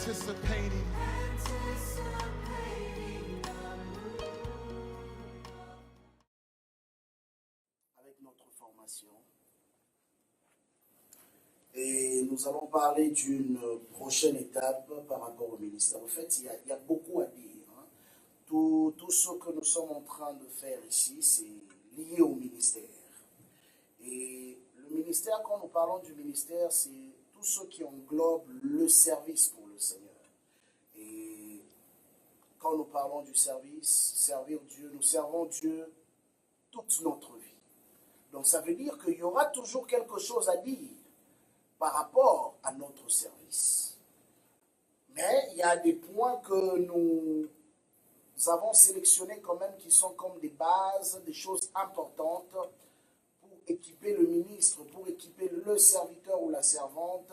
anticipating. Avec notre formation. Et nous allons parler d'une prochaine étape par rapport au ministère. En fait, il y a beaucoup à dire. Tout ce que nous sommes en train de faire ici, c'est lié au ministère. Et le ministère, quand nous parlons du ministère, c'est tout ce qui englobe le service pour le Seigneur. Et quand nous parlons du service, servir Dieu, nous servons Dieu toute notre vie. Donc ça veut dire qu'il y aura toujours quelque chose à dire par rapport à notre service. Mais il y a des points que nous avons sélectionnés quand même qui sont comme des bases, des choses importantes pour équiper le ministre, pour équiper le serviteur ou la servante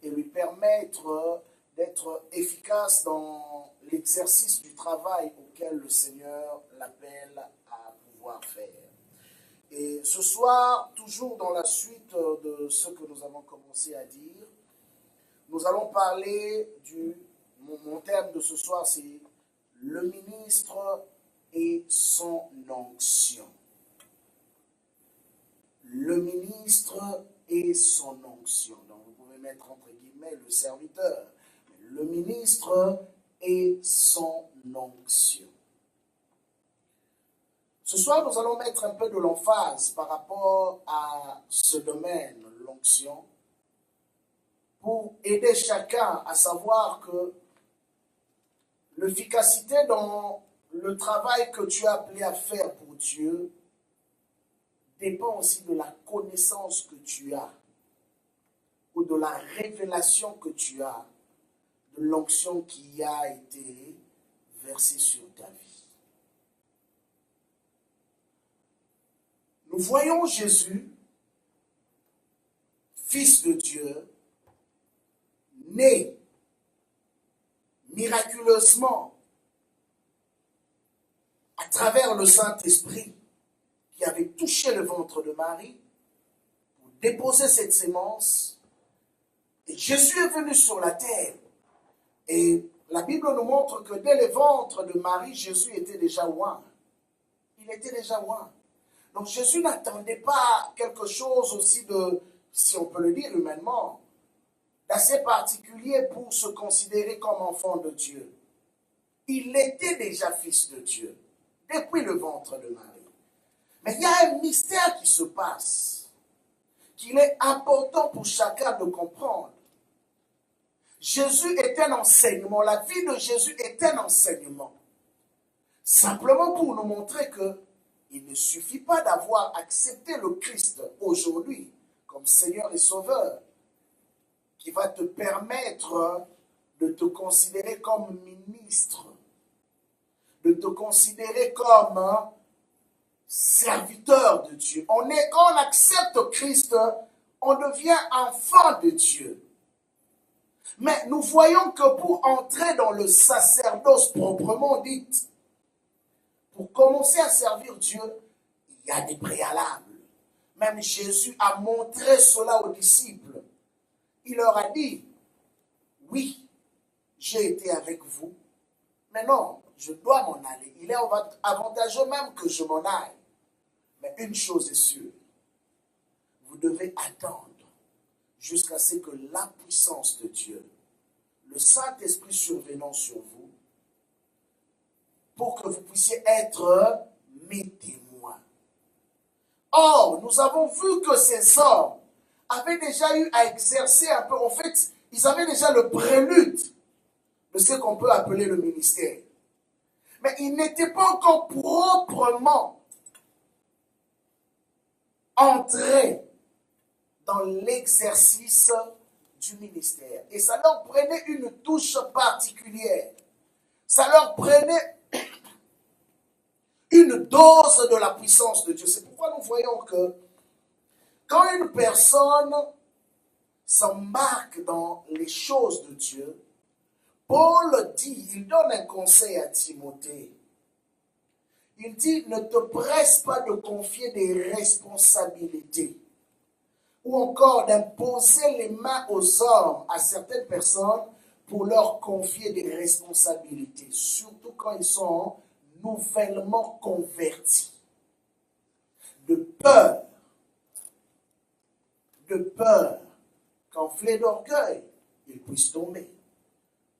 et lui permettre d'être efficace dans l'exercice du travail auquel le Seigneur l'appelle à pouvoir faire. Et ce soir, toujours dans la suite de ce que nous avons commencé à dire, nous allons parler mon thème de ce soir, c'est le ministre et son onction. Le ministre et son onction. Donc vous pouvez mettre entre guillemets le serviteur. Le ministre et son onction. Ce soir, nous allons mettre un peu de l'emphase par rapport à ce domaine, l'onction, pour aider chacun à savoir que l'efficacité dans le travail que tu es appelé à faire pour Dieu dépend aussi de la connaissance que tu as ou de la révélation que tu as de l'onction qui a été versée sur ta vie. Nous voyons Jésus, Fils de Dieu, né miraculeusement à travers le Saint-Esprit qui avait touché le ventre de Marie pour déposer cette sémence. Et Jésus est venu sur la terre. Et la Bible nous montre que dès le ventre de Marie, Jésus était déjà oint. Il était déjà oint. Donc Jésus n'attendait pas quelque chose aussi de, si on peut le dire humainement, d'assez particulier pour se considérer comme enfant de Dieu. Il était déjà fils de Dieu, depuis le ventre de Marie. Mais il y a un mystère qui se passe, qu'il est important pour chacun de comprendre. Jésus est un enseignement, la vie de Jésus est un enseignement. Simplement pour nous montrer que il ne suffit pas d'avoir accepté le Christ aujourd'hui comme Seigneur et Sauveur qui va te permettre de te considérer comme ministre, de te considérer comme serviteur de Dieu. Quand on accepte Christ, on devient enfant de Dieu. Mais nous voyons que pour entrer dans le sacerdoce proprement dit, pour commencer à servir Dieu, il y a des préalables. Même Jésus a montré cela aux disciples. Il leur a dit, oui, j'ai été avec vous, mais non, je dois m'en aller. Il est avantageux même que je m'en aille. Mais une chose est sûre, vous devez attendre jusqu'à ce que la puissance de Dieu, le Saint-Esprit survenant sur vous, pour que vous puissiez être mes témoins. Or, nous avons vu que ces hommes avaient déjà eu à exercer un peu, en fait, ils avaient déjà le prélude de ce qu'on peut appeler le ministère. Mais ils n'étaient pas encore proprement entrés dans l'exercice du ministère. Et ça leur prenait une touche particulière. Ça leur prenait une dose de la puissance de Dieu. C'est pourquoi nous voyons que quand une personne s'embarque dans les choses de Dieu, Paul dit, il donne un conseil à Timothée. Il dit, ne te presse pas de confier des responsabilités ou encore d'imposer les mains aux hommes, à certaines personnes, pour leur confier des responsabilités, surtout quand ils sont nouvellement convertis. De peur qu'enflés d'orgueil, ils puissent tomber.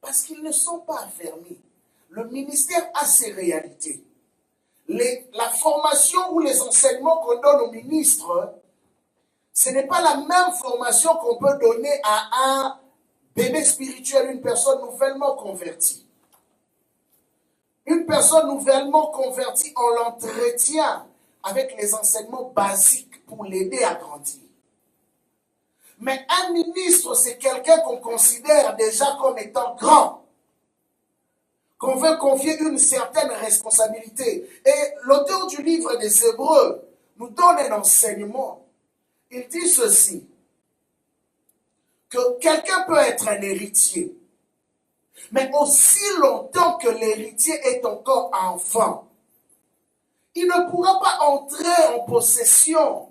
Parce qu'ils ne sont pas affermis. Le ministère a ses réalités. La formation ou les enseignements qu'on donne aux ministres, ce n'est pas la même formation qu'on peut donner à un bébé spirituel, une personne nouvellement convertie. Une personne nouvellement convertie, on l'entretient avec les enseignements basiques pour l'aider à grandir. Mais un ministre, c'est quelqu'un qu'on considère déjà comme étant grand, qu'on veut confier une certaine responsabilité. Et l'auteur du livre des Hébreux nous donne un enseignement. Il dit ceci, que quelqu'un peut être un héritier, mais aussi longtemps que l'héritier est encore enfant, il ne pourra pas entrer en possession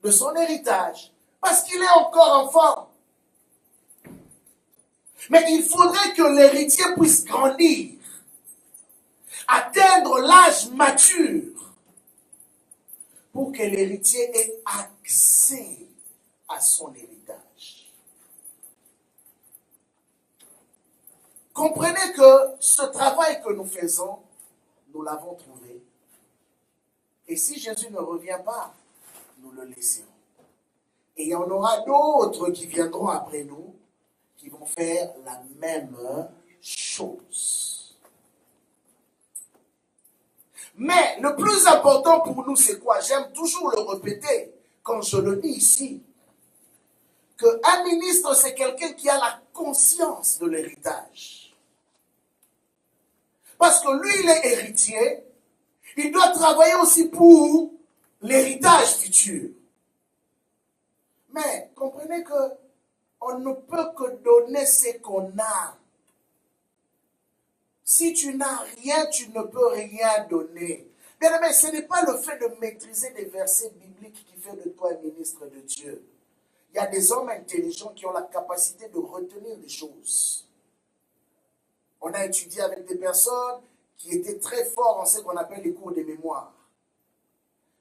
de son héritage parce qu'il est encore enfant. Mais il faudrait que l'héritier puisse grandir, atteindre l'âge mature pour que l'héritier ait accès à son héritage. Comprenez que ce travail que nous faisons, nous l'avons trouvé. Et si Jésus ne revient pas, nous le laisserons. Et il y en aura d'autres qui viendront après nous, qui vont faire la même chose. Mais le plus important pour nous, c'est quoi? J'aime toujours le répéter quand je le dis ici. Qu'un ministre, c'est quelqu'un qui a la conscience de l'héritage. Parce que lui, il est héritier. Il doit travailler aussi pour l'héritage futur. Mais comprenez que on ne peut que donner ce qu'on a. Si tu n'as rien, tu ne peux rien donner. Bien aimé, ce n'est pas le fait de maîtriser des versets bibliques qui fait de toi un ministre de Dieu. Il y a des hommes intelligents qui ont la capacité de retenir des choses. On a étudié avec des personnes qui étaient très forts en ce qu'on appelle les cours de mémoire.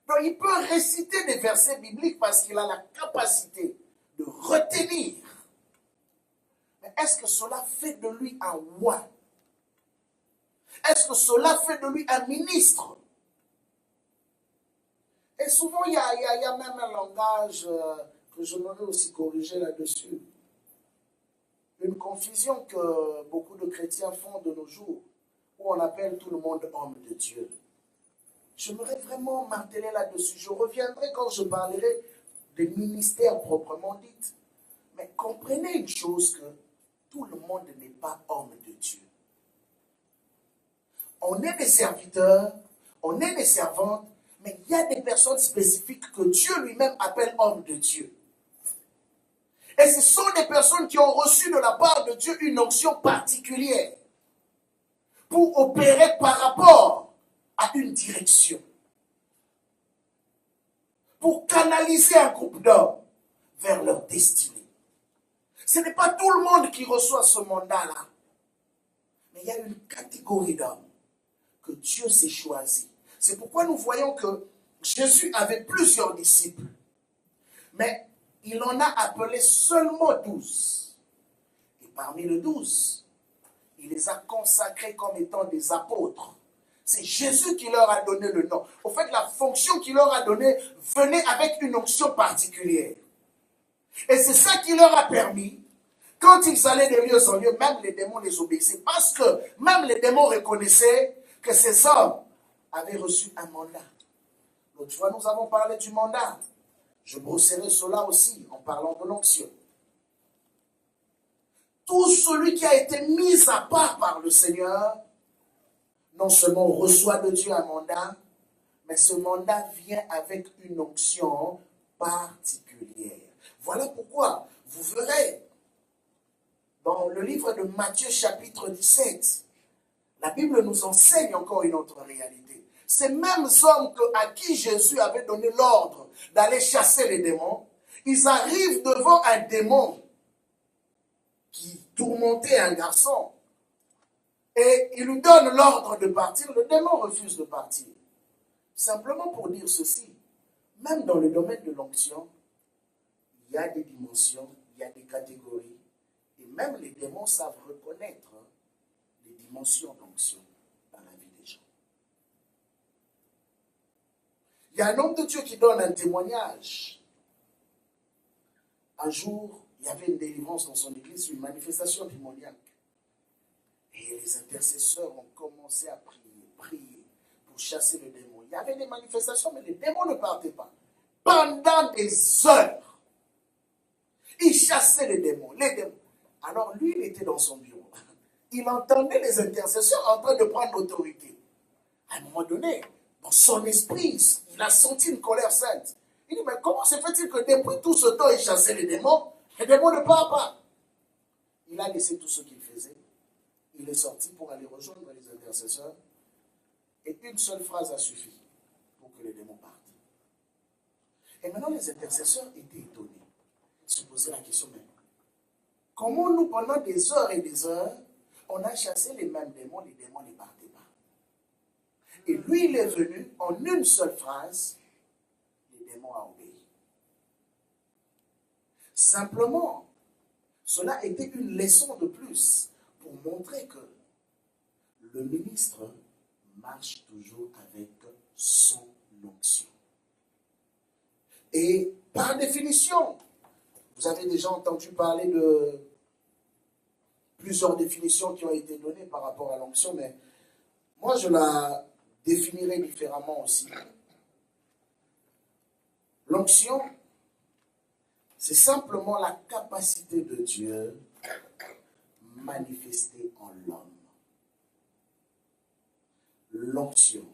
Donc il peut réciter des versets bibliques parce qu'il a la capacité de retenir. Mais est-ce que cela fait de lui un roi? Est-ce que cela fait de lui un ministre? Et souvent, il y a même un langage que j'aimerais aussi corriger là-dessus. Une confusion que beaucoup de chrétiens font de nos jours, où on appelle tout le monde homme de Dieu. J'aimerais vraiment marteler là-dessus. Je reviendrai quand je parlerai des ministères proprement dites. Mais comprenez une chose, que tout le monde n'est pas homme de Dieu. On est des serviteurs, on est des servantes, mais il y a des personnes spécifiques que Dieu lui-même appelle hommes de Dieu. Et ce sont des personnes qui ont reçu de la part de Dieu une onction particulière pour opérer par rapport à une direction, pour canaliser un groupe d'hommes vers leur destinée. Ce n'est pas tout le monde qui reçoit ce mandat-là, mais il y a une catégorie d'hommes que Dieu s'est choisi. C'est pourquoi nous voyons que Jésus avait plusieurs disciples, mais il en a appelé seulement 12. Et parmi les 12, il les a consacrés comme étant des apôtres. C'est Jésus qui leur a donné le nom. Au fait, la fonction qu'il leur a donnée venait avec une onction particulière. Et c'est ça qui leur a permis, quand ils allaient de lieu en lieu, même les démons les obéissaient. Parce que même les démons reconnaissaient que ces hommes avaient reçu un mandat. L'autre fois, nous avons parlé du mandat. Je brosserai cela aussi en parlant de l'onction. Tout celui qui a été mis à part par le Seigneur, non seulement reçoit de Dieu un mandat, mais ce mandat vient avec une onction particulière. Voilà pourquoi vous verrez dans le livre de Matthieu chapitre 17, la Bible nous enseigne encore une autre réalité. Ces mêmes hommes à qui Jésus avait donné l'ordre d'aller chasser les démons, ils arrivent devant un démon qui tourmenter un garçon. Et il lui donne l'ordre de partir. Le démon refuse de partir. Simplement pour dire ceci, même dans le domaine de l'onction, il y a des dimensions, il y a des catégories. Et même les démons savent reconnaître les dimensions d'onction dans la vie des gens. Il y a un homme de Dieu qui donne un témoignage. Un jour, il y avait une délivrance dans son église, une manifestation démoniaque. Et les intercesseurs ont commencé à prier pour chasser le démon. Il y avait des manifestations, mais les démons ne partaient pas. Pendant des heures, ils chassaient les démons. Alors lui, il était dans son bureau. Il entendait les intercesseurs en train de prendre l'autorité. À un moment donné, dans son esprit, il a senti une colère sainte. Il dit, mais comment se fait-il que depuis tout ce temps, il chassait les démons ne partent pas? Il a laissé tout ce qu'il faisait. Il est sorti pour aller rejoindre les intercesseurs. Et une seule phrase a suffi pour que les démons partent. Et maintenant, les intercesseurs étaient étonnés. Ils se posaient la question, mais comment nous, pendant des heures et des heures, on a chassé les mêmes démons ne partaient pas. Et lui, il est venu, en une seule phrase, les démons ont obéi. Simplement, cela était une leçon de plus pour montrer que le ministre marche toujours avec son onction. Et par définition, vous avez déjà entendu parler de plusieurs définitions qui ont été données par rapport à l'onction, mais moi je la définirai différemment aussi. L'onction, c'est simplement la capacité de Dieu manifestée en l'homme. L'onction,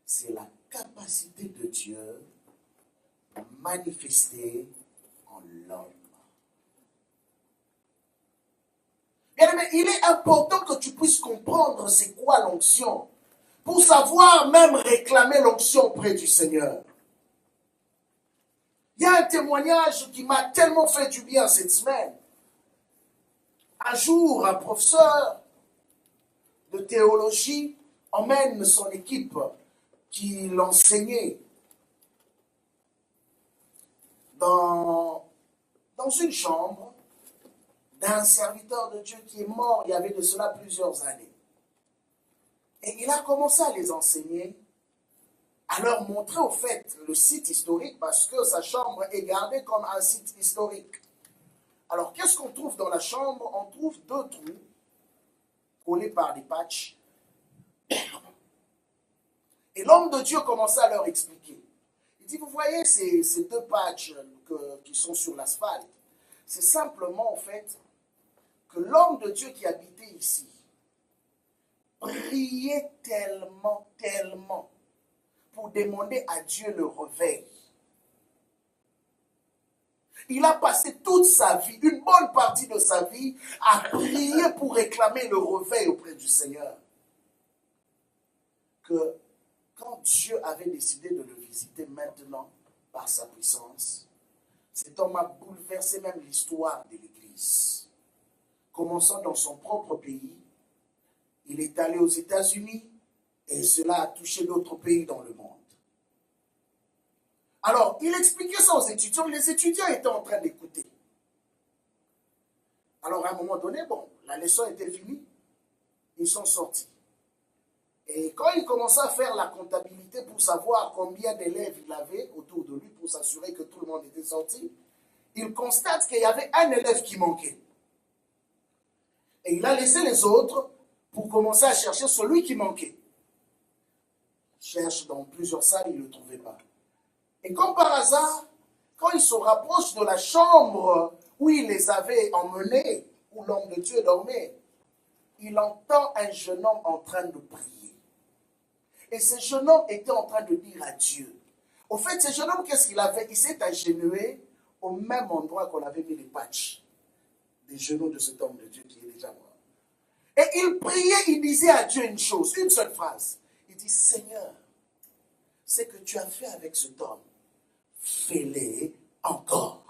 c'est la capacité de Dieu manifestée en l'homme. Bien-aimé, il est important que tu puisses comprendre c'est quoi l'onction, pour savoir même réclamer l'onction auprès du Seigneur. Il y a un témoignage qui m'a tellement fait du bien cette semaine. Un jour, un professeur de théologie emmène son équipe qui l'enseignait dans une chambre d'un serviteur de Dieu qui est mort il y avait de cela plusieurs années. Et il a commencé à les enseigner, à leur montrer au fait le site historique parce que sa chambre est gardée comme un site historique. Alors qu'est-ce qu'on trouve dans la chambre? On trouve 2 trous collés par des patchs. Et l'homme de Dieu commençait à leur expliquer. Il dit, vous voyez ces 2 patchs qui sont sur l'asphalte, c'est simplement en fait que l'homme de Dieu qui habitait ici priait tellement pour demander à Dieu le réveil. Il a passé toute sa vie, une bonne partie de sa vie, à prier pour réclamer le réveil auprès du Seigneur. Que quand Dieu avait décidé de le visiter maintenant par sa puissance, cet homme a bouleversé même l'histoire de l'Église. Commençant dans son propre pays, il est allé aux États-Unis et cela a touché d'autres pays dans le monde. Alors, il expliquait ça aux étudiants, les étudiants étaient en train d'écouter. Alors, à un moment donné, bon, la leçon était finie, ils sont sortis. Et quand il commençait à faire la comptabilité pour savoir combien d'élèves il avait autour de lui, pour s'assurer que tout le monde était sorti, il constate qu'il y avait un élève qui manquait. Et il a laissé les autres pour commencer à chercher celui qui manquait. Il cherche dans plusieurs salles, il ne le trouvait pas. Et comme par hasard, quand il se rapproche de la chambre où il les avait emmenés, où l'homme de Dieu dormait, il entend un jeune homme en train de prier. Et ce jeune homme était en train de dire à Dieu. Au fait, ce jeune homme, qu'est-ce qu'il avait? Il s'est agenouillé au même endroit qu'on avait mis les patchs des genoux de cet homme de Dieu qui est déjà mort. Et il priait, il disait à Dieu une chose, une seule phrase. Il dit, Seigneur, ce que tu as fait avec cet homme, fais-le encore.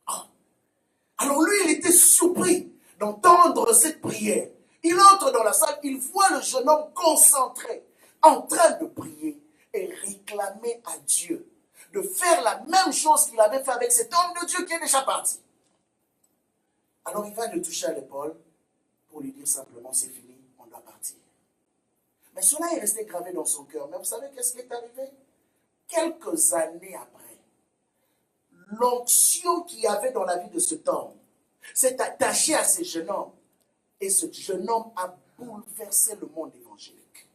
Ah. Alors lui, il était surpris d'entendre cette prière. Il entre dans la salle, il voit le jeune homme concentré, en train de prier et réclamer à Dieu de faire la même chose qu'il avait fait avec cet homme de Dieu qui est déjà parti. Alors il va le toucher à l'épaule pour lui dire simplement, c'est fini, on doit partir. Mais cela est resté gravé dans son cœur. Mais vous savez qu'est-ce qui est arrivé? Quelques années après, l'onction qu'il y avait dans la vie de cet homme s'est attachée à ce jeune homme. Et ce jeune homme a bouleversé le monde évangélique.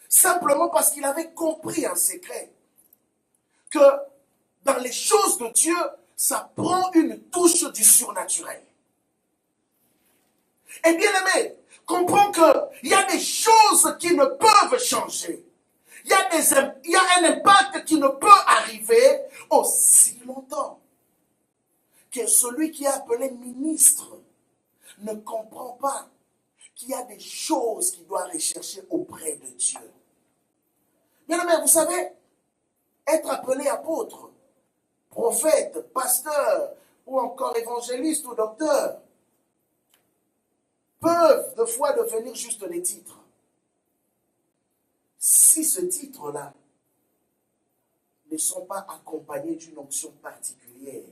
Simplement parce qu'il avait compris en secret que dans les choses de Dieu, ça prend une touche du surnaturel. Et bien aimé, comprends qu'il y a des choses qui ne peuvent changer. Il y a un impact qui ne peut arriver aussi longtemps que celui qui est appelé ministre ne comprend pas qu'il y a des choses qu'il doit rechercher auprès de Dieu. Bien aimé, vous savez, être appelé apôtre, prophète, pasteur, ou encore évangéliste ou docteur, peuvent de fois devenir juste des titres. Si ce titre-là ne sont pas accompagnés d'une onction particulière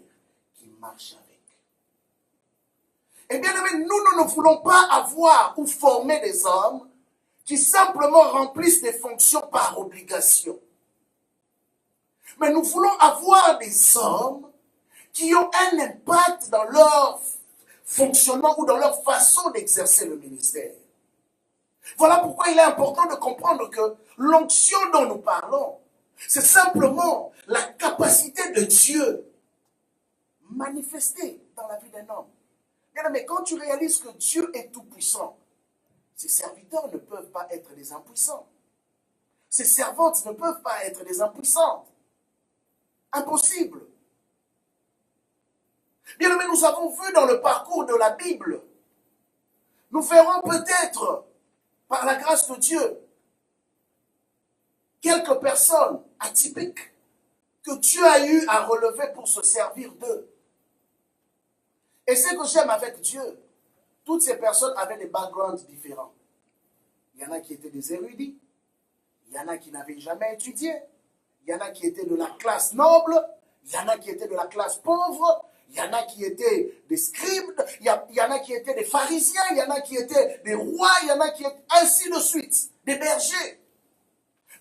qui marche avec. Eh bien, nous ne voulons pas avoir ou former des hommes qui simplement remplissent des fonctions par obligation. Mais nous voulons avoir des hommes qui ont un impact dans leur fonctionnement ou dans leur façon d'exercer le ministère. Voilà pourquoi il est important de comprendre que l'onction dont nous parlons, c'est simplement la capacité de Dieu manifestée dans la vie d'un homme. Mais quand tu réalises que Dieu est tout-puissant, ses serviteurs ne peuvent pas être des impuissants. Ses servantes ne peuvent pas être des impuissantes. Impossible. Bien aimé, nous avons vu dans le parcours de la Bible, nous verrons peut-être, par la grâce de Dieu, quelques personnes atypiques que Dieu a eu à relever pour se servir d'eux. Et ce que j'aime avec Dieu, toutes ces personnes avaient des backgrounds différents. Il y en a qui étaient des érudits, il y en a qui n'avaient jamais étudié, il y en a qui étaient de la classe noble, il y en a qui étaient de la classe pauvre, il y en a qui étaient des scribes, il y en a qui étaient des pharisiens, il y en a qui étaient des rois, il y en a qui étaient ainsi de suite, des bergers.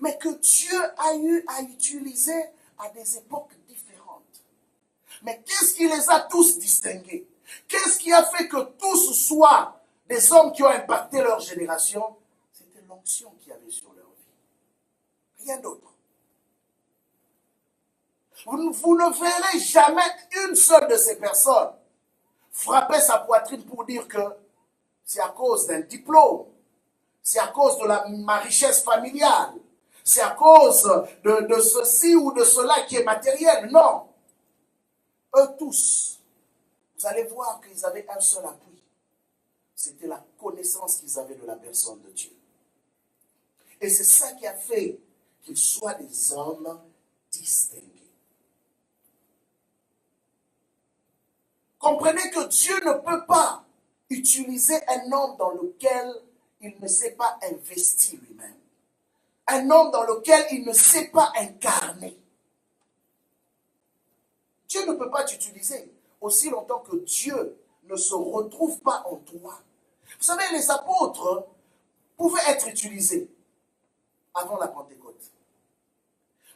Mais que Dieu a eu à utiliser à des époques différentes. Mais qu'est-ce qui les a tous distingués? Qu'est-ce qui a fait que tous soient des hommes qui ont impacté leur génération? C'était l'onction qu'il y avait sur leur vie. Rien d'autre. Vous ne verrez jamais une seule de ces personnes frapper sa poitrine pour dire que c'est à cause d'un diplôme, c'est à cause de ma richesse familiale, c'est à cause de ceci ou de cela qui est matériel. Non. Eux tous, vous allez voir qu'ils avaient un seul appui. C'était la connaissance qu'ils avaient de la personne de Dieu. Et c'est ça qui a fait qu'ils soient des hommes distingués. Comprenez que Dieu ne peut pas utiliser un homme dans lequel il ne s'est pas investi lui-même. Un homme dans lequel il ne s'est pas incarné. Dieu ne peut pas t'utiliser aussi longtemps que Dieu ne se retrouve pas en toi. Vous savez, les apôtres pouvaient être utilisés avant la Pentecôte.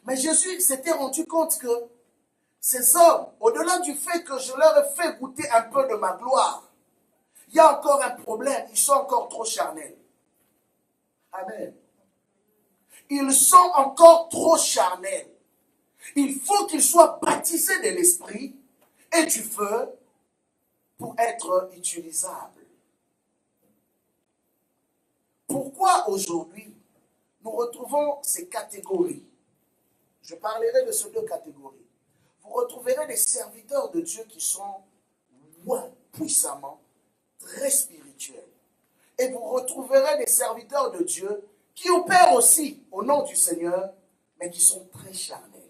Mais Jésus s'était rendu compte que ces hommes, au-delà du fait que je leur ai fait goûter un peu de ma gloire, il y a encore un problème, ils sont encore trop charnels. Amen. Ils sont encore trop charnels. Il faut qu'ils soient baptisés de l'Esprit et du feu pour être utilisables. Pourquoi aujourd'hui nous retrouvons ces catégories? Je parlerai de ces deux catégories. Vous retrouverez des serviteurs de Dieu qui sont puissamment très spirituels. Et vous retrouverez des serviteurs de Dieu qui opèrent aussi au nom du Seigneur, mais qui sont très charnels.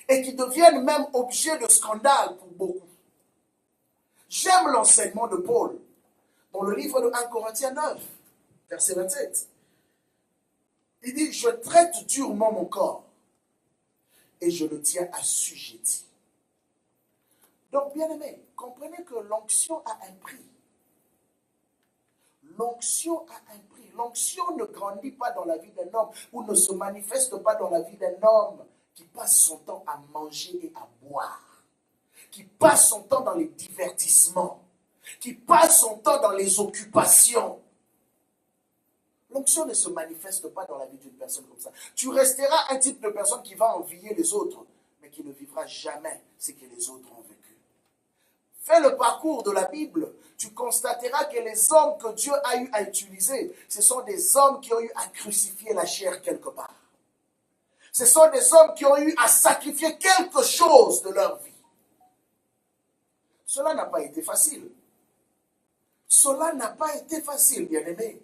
Et qui deviennent même objet de scandale pour beaucoup. J'aime l'enseignement de Paul dans le livre de 1 Corinthiens 9, verset 27. Il dit, je traite durement mon corps et je le tiens assujetti. Donc, bien aimé, comprenez que l'onction a un prix. L'onction a un prix. L'onction ne grandit pas dans la vie d'un homme ou ne se manifeste pas dans la vie d'un homme qui passe son temps à manger et à boire, qui passe son temps dans les divertissements, qui passe son temps dans les occupations. L'onction ne se manifeste pas dans la vie d'une personne comme ça. Tu resteras un type de personne qui va envier les autres, mais qui ne vivra jamais ce que les autres ont vécu. Fais le parcours de la Bible, tu constateras que les hommes que Dieu a eu à utiliser, ce sont des hommes qui ont eu à crucifier la chair quelque part. Ce sont des hommes qui ont eu à sacrifier quelque chose de leur vie. Cela n'a pas été facile. Cela n'a pas été facile, bien-aimés.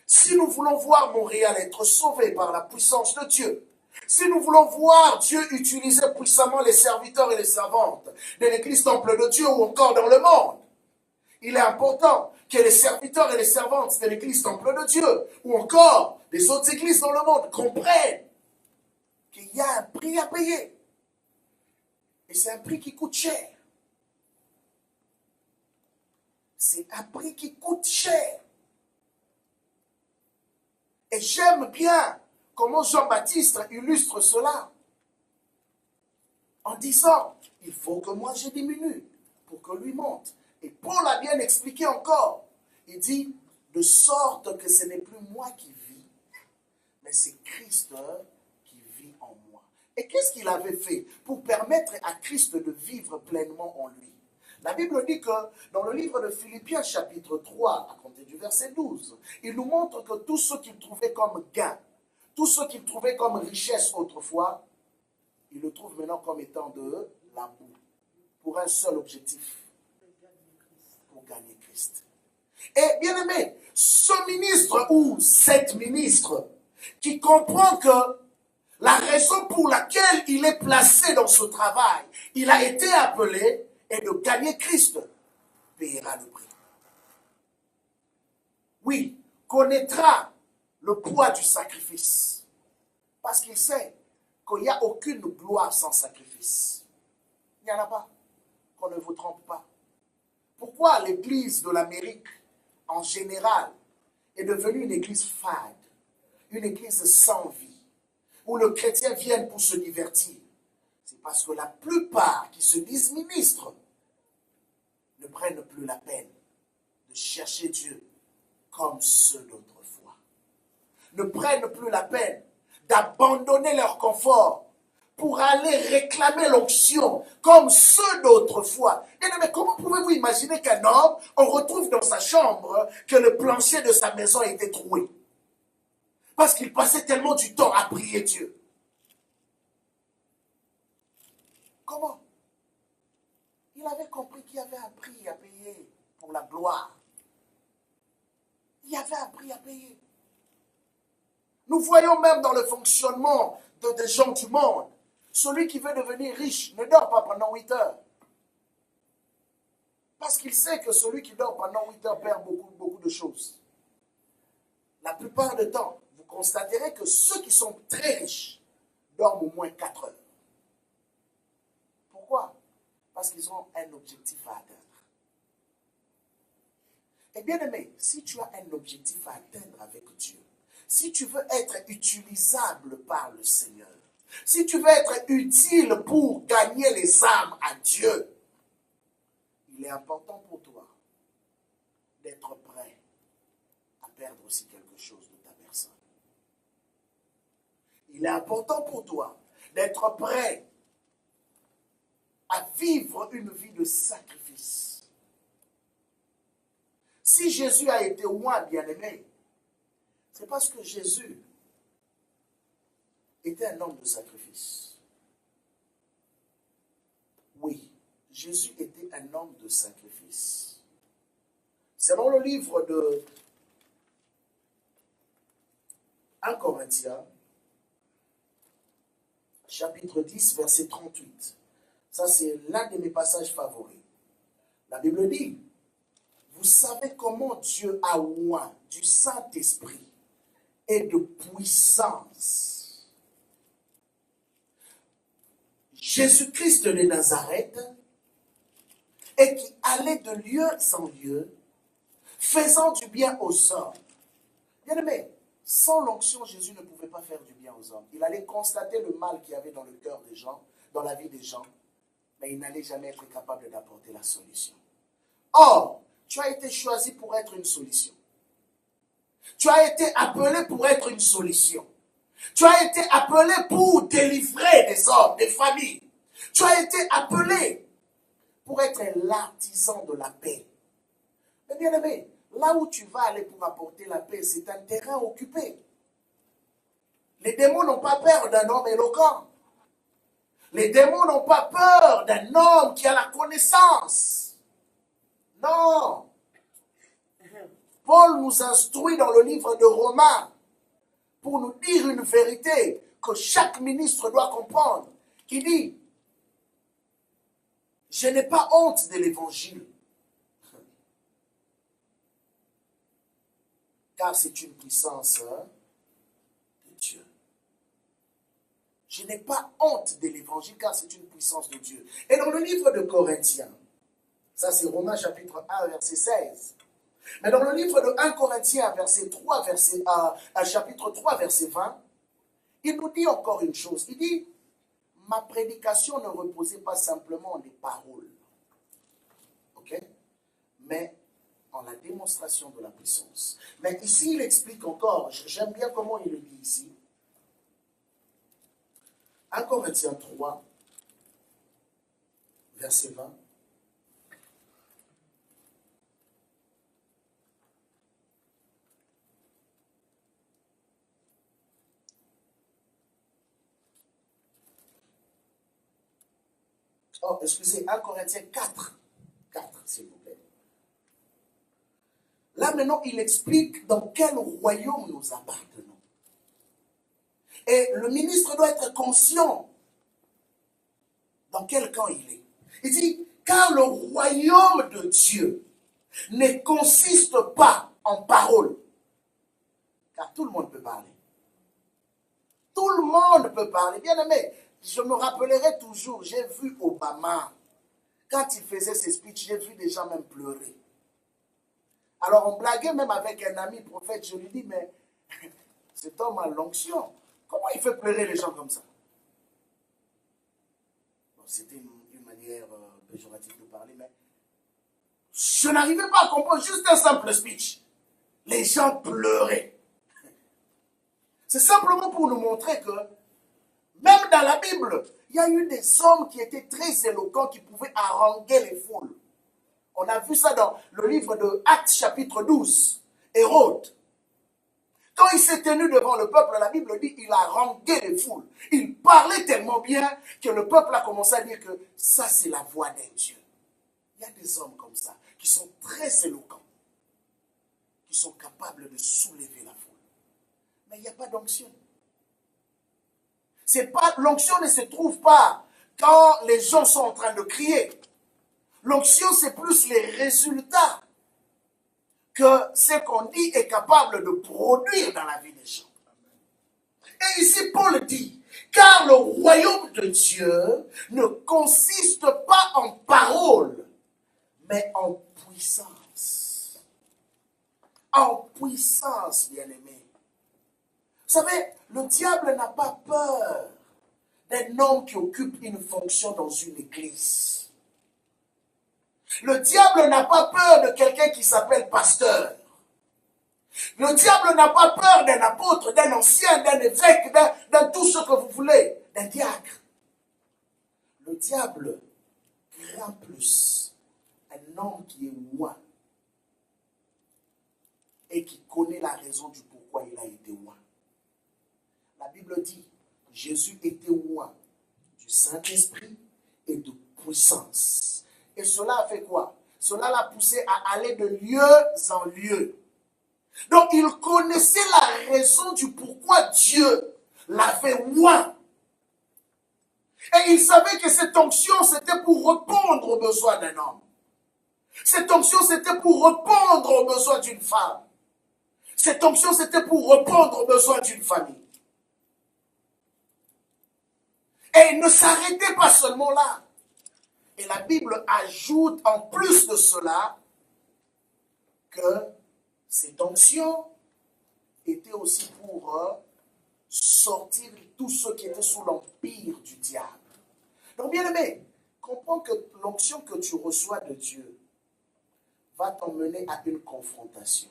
Si nous voulons voir Montréal être sauvé par la puissance de Dieu, si nous voulons voir Dieu utiliser puissamment les serviteurs et les servantes de l'église temple de Dieu ou encore dans le monde, il est important que les serviteurs et les servantes de l'église temple de Dieu ou encore des autres églises dans le monde comprennent qu'il y a un prix à payer. Et c'est un prix qui coûte cher. C'est un prix qui coûte cher. Et j'aime bien comment Jean-Baptiste illustre cela en disant, il faut que moi je diminue pour que lui monte. Et Paul a bien expliqué encore. Il dit, de sorte que ce n'est plus moi qui vis, mais c'est Christ qui vit en moi. Et qu'est-ce qu'il avait fait pour permettre à Christ de vivre pleinement en lui? La Bible dit que dans le livre de Philippiens chapitre 3, à compter du verset 12, il nous montre que tout ce qu'il trouvait comme gain, tout ce qu'il trouvait comme richesse autrefois, il le trouve maintenant comme étant de la boue, pour un seul objectif, pour gagner Christ. Et bien aimé, ce ministre ou cette ministre qui comprend que la raison pour laquelle il est placé dans ce travail, il a été appelé, et de gagner Christ, payera le prix. Oui, connaîtra le poids du sacrifice. Parce qu'il sait qu'il n'y a aucune gloire sans sacrifice. Il n'y en a pas. Qu'on ne vous trompe pas. Pourquoi l'église de l'Amérique, en général, est devenue une église fade, une église sans vie, où le chrétien vient pour se divertir? C'est parce que la plupart qui se disent ministres ne prennent plus la peine de chercher Dieu comme ceux d'autrefois. Ne prennent plus la peine d'abandonner leur confort pour aller réclamer l'onction comme ceux d'autrefois. Mais comment pouvez-vous imaginer qu'un homme, on retrouve dans sa chambre que le plancher de sa maison était troué? Parce qu'il passait tellement du temps à prier Dieu. Comment? Il avait compris qu'il y avait un prix à payer pour la gloire. Il y avait un prix à payer. Nous voyons même dans le fonctionnement des gens du monde, celui qui veut devenir riche ne dort pas pendant 8 heures. Parce qu'il sait que celui qui dort pendant 8 heures perd beaucoup de choses. La plupart du temps, vous constaterez que ceux qui sont très riches dorment au moins 4 heures. Pourquoi? Parce qu'ils ont un objectif à atteindre. Et bien aimé, si tu as un objectif à atteindre avec Dieu, si tu veux être utilisable par le Seigneur, si tu veux être utile pour gagner les âmes à Dieu, il est important pour toi d'être prêt à perdre aussi quelque chose de ta personne. Il est important pour toi d'être prêt à vivre une vie de sacrifice. Si Jésus a été loin, bien-aimé, c'est parce que Jésus était un homme de sacrifice. Oui, Jésus était un homme de sacrifice. Selon le livre de 1 Corinthiens, chapitre 10, verset 38. Ça, c'est l'un de mes passages favoris. La Bible dit, vous savez comment Dieu a oint du Saint-Esprit et de puissance Jésus-Christ de Nazareth, et qui allait de lieu en lieu, faisant du bien aux hommes. Bien-aimé, sans l'onction, Jésus ne pouvait pas faire du bien aux hommes. Il allait constater le mal qu'il y avait dans le cœur des gens, dans la vie des gens, mais il n'allait jamais être capable d'apporter la solution. Or, tu as été choisi pour être une solution. Tu as été appelé pour être une solution. Tu as été appelé pour délivrer des hommes, des familles. Tu as été appelé pour être l'artisan de la paix. Mais bien aimé, là où tu vas aller pour apporter la paix, c'est un terrain occupé. Les démons n'ont pas peur d'un homme éloquent. Les démons n'ont pas peur d'un homme qui a la connaissance. Non. Paul nous instruit dans le livre de Romains pour nous dire une vérité que chaque ministre doit comprendre. Il dit, je n'ai pas honte de l'évangile, car c'est une puissance de Dieu. Je n'ai pas honte de l'évangile, car c'est une puissance de Dieu. Et dans le livre de Corinthiens, ça c'est Romains chapitre 1, verset 16. Mais dans le livre de 1 Corinthiens, chapitre 3, verset 20, il nous dit encore une chose. Il dit, ma prédication ne reposait pas simplement en des paroles, ok, mais en la démonstration de la puissance. Mais ici, il explique encore, j'aime bien comment il le dit ici. 1 Corinthiens 3, verset 20. Oh, excusez, 1 Corinthiens 4, s'il vous plaît. Là, maintenant, il explique dans quel royaume nous appartenons. Et le ministre doit être conscient dans quel camp il est. Il dit, car le royaume de Dieu ne consiste pas en paroles. Car tout le monde peut parler. Tout le monde peut parler. Bien aimé, je me rappellerai toujours, j'ai vu Obama, quand il faisait ses speeches, j'ai vu des gens même pleurer. Alors on blaguait même avec un ami prophète, je lui dis, mais cet homme a l'onction, comment il fait pleurer les gens comme ça? Bon, c'était une manière péjorative de parler, mais je n'arrivais pas à comprendre, juste un simple speech. Les gens pleuraient. C'est simplement pour nous montrer que même dans la Bible, il y a eu des hommes qui étaient très éloquents, qui pouvaient haranguer les foules. On a vu ça dans le livre de Actes chapitre 12, Hérode. Quand il s'est tenu devant le peuple, la Bible dit qu'il a harangué les foules. Il parlait tellement bien que le peuple a commencé à dire que ça c'est la voix d'un Dieu. Il y a des hommes comme ça, qui sont très éloquents, qui sont capables de soulever la foule. Mais il n'y a pas d'onction. L'onction ne se trouve pas quand les gens sont en train de crier. L'onction, c'est plus les résultats que ce qu'on dit est capable de produire dans la vie des gens. Et ici, Paul dit, car le royaume de Dieu ne consiste pas en paroles, mais en puissance. En puissance, bien-aimé. Vous savez, le diable n'a pas peur d'un homme qui occupe une fonction dans une église. Le diable n'a pas peur de quelqu'un qui s'appelle pasteur. Le diable n'a pas peur d'un apôtre, d'un ancien, d'un évêque, d'un tout ce que vous voulez, d'un diacre. Le diable craint plus un homme qui est oint et qui connaît la raison du pourquoi il a été oint. La Bible dit, Jésus était oint du Saint-Esprit et de puissance. Et cela a fait quoi? Cela l'a poussé à aller de lieu en lieu. Donc il connaissait la raison du pourquoi Dieu l'avait oint. Et il savait que cette onction, c'était pour répondre aux besoins d'un homme. Cette onction, c'était pour répondre aux besoins d'une femme. Cette onction, c'était pour répondre aux besoins d'une famille. Et il ne s'arrêtait pas seulement là. Et la Bible ajoute en plus de cela que cette onction était aussi pour sortir tous ceux qui étaient sous l'empire du diable. Donc, bien aimé, comprends que l'onction que tu reçois de Dieu va t'emmener à une confrontation.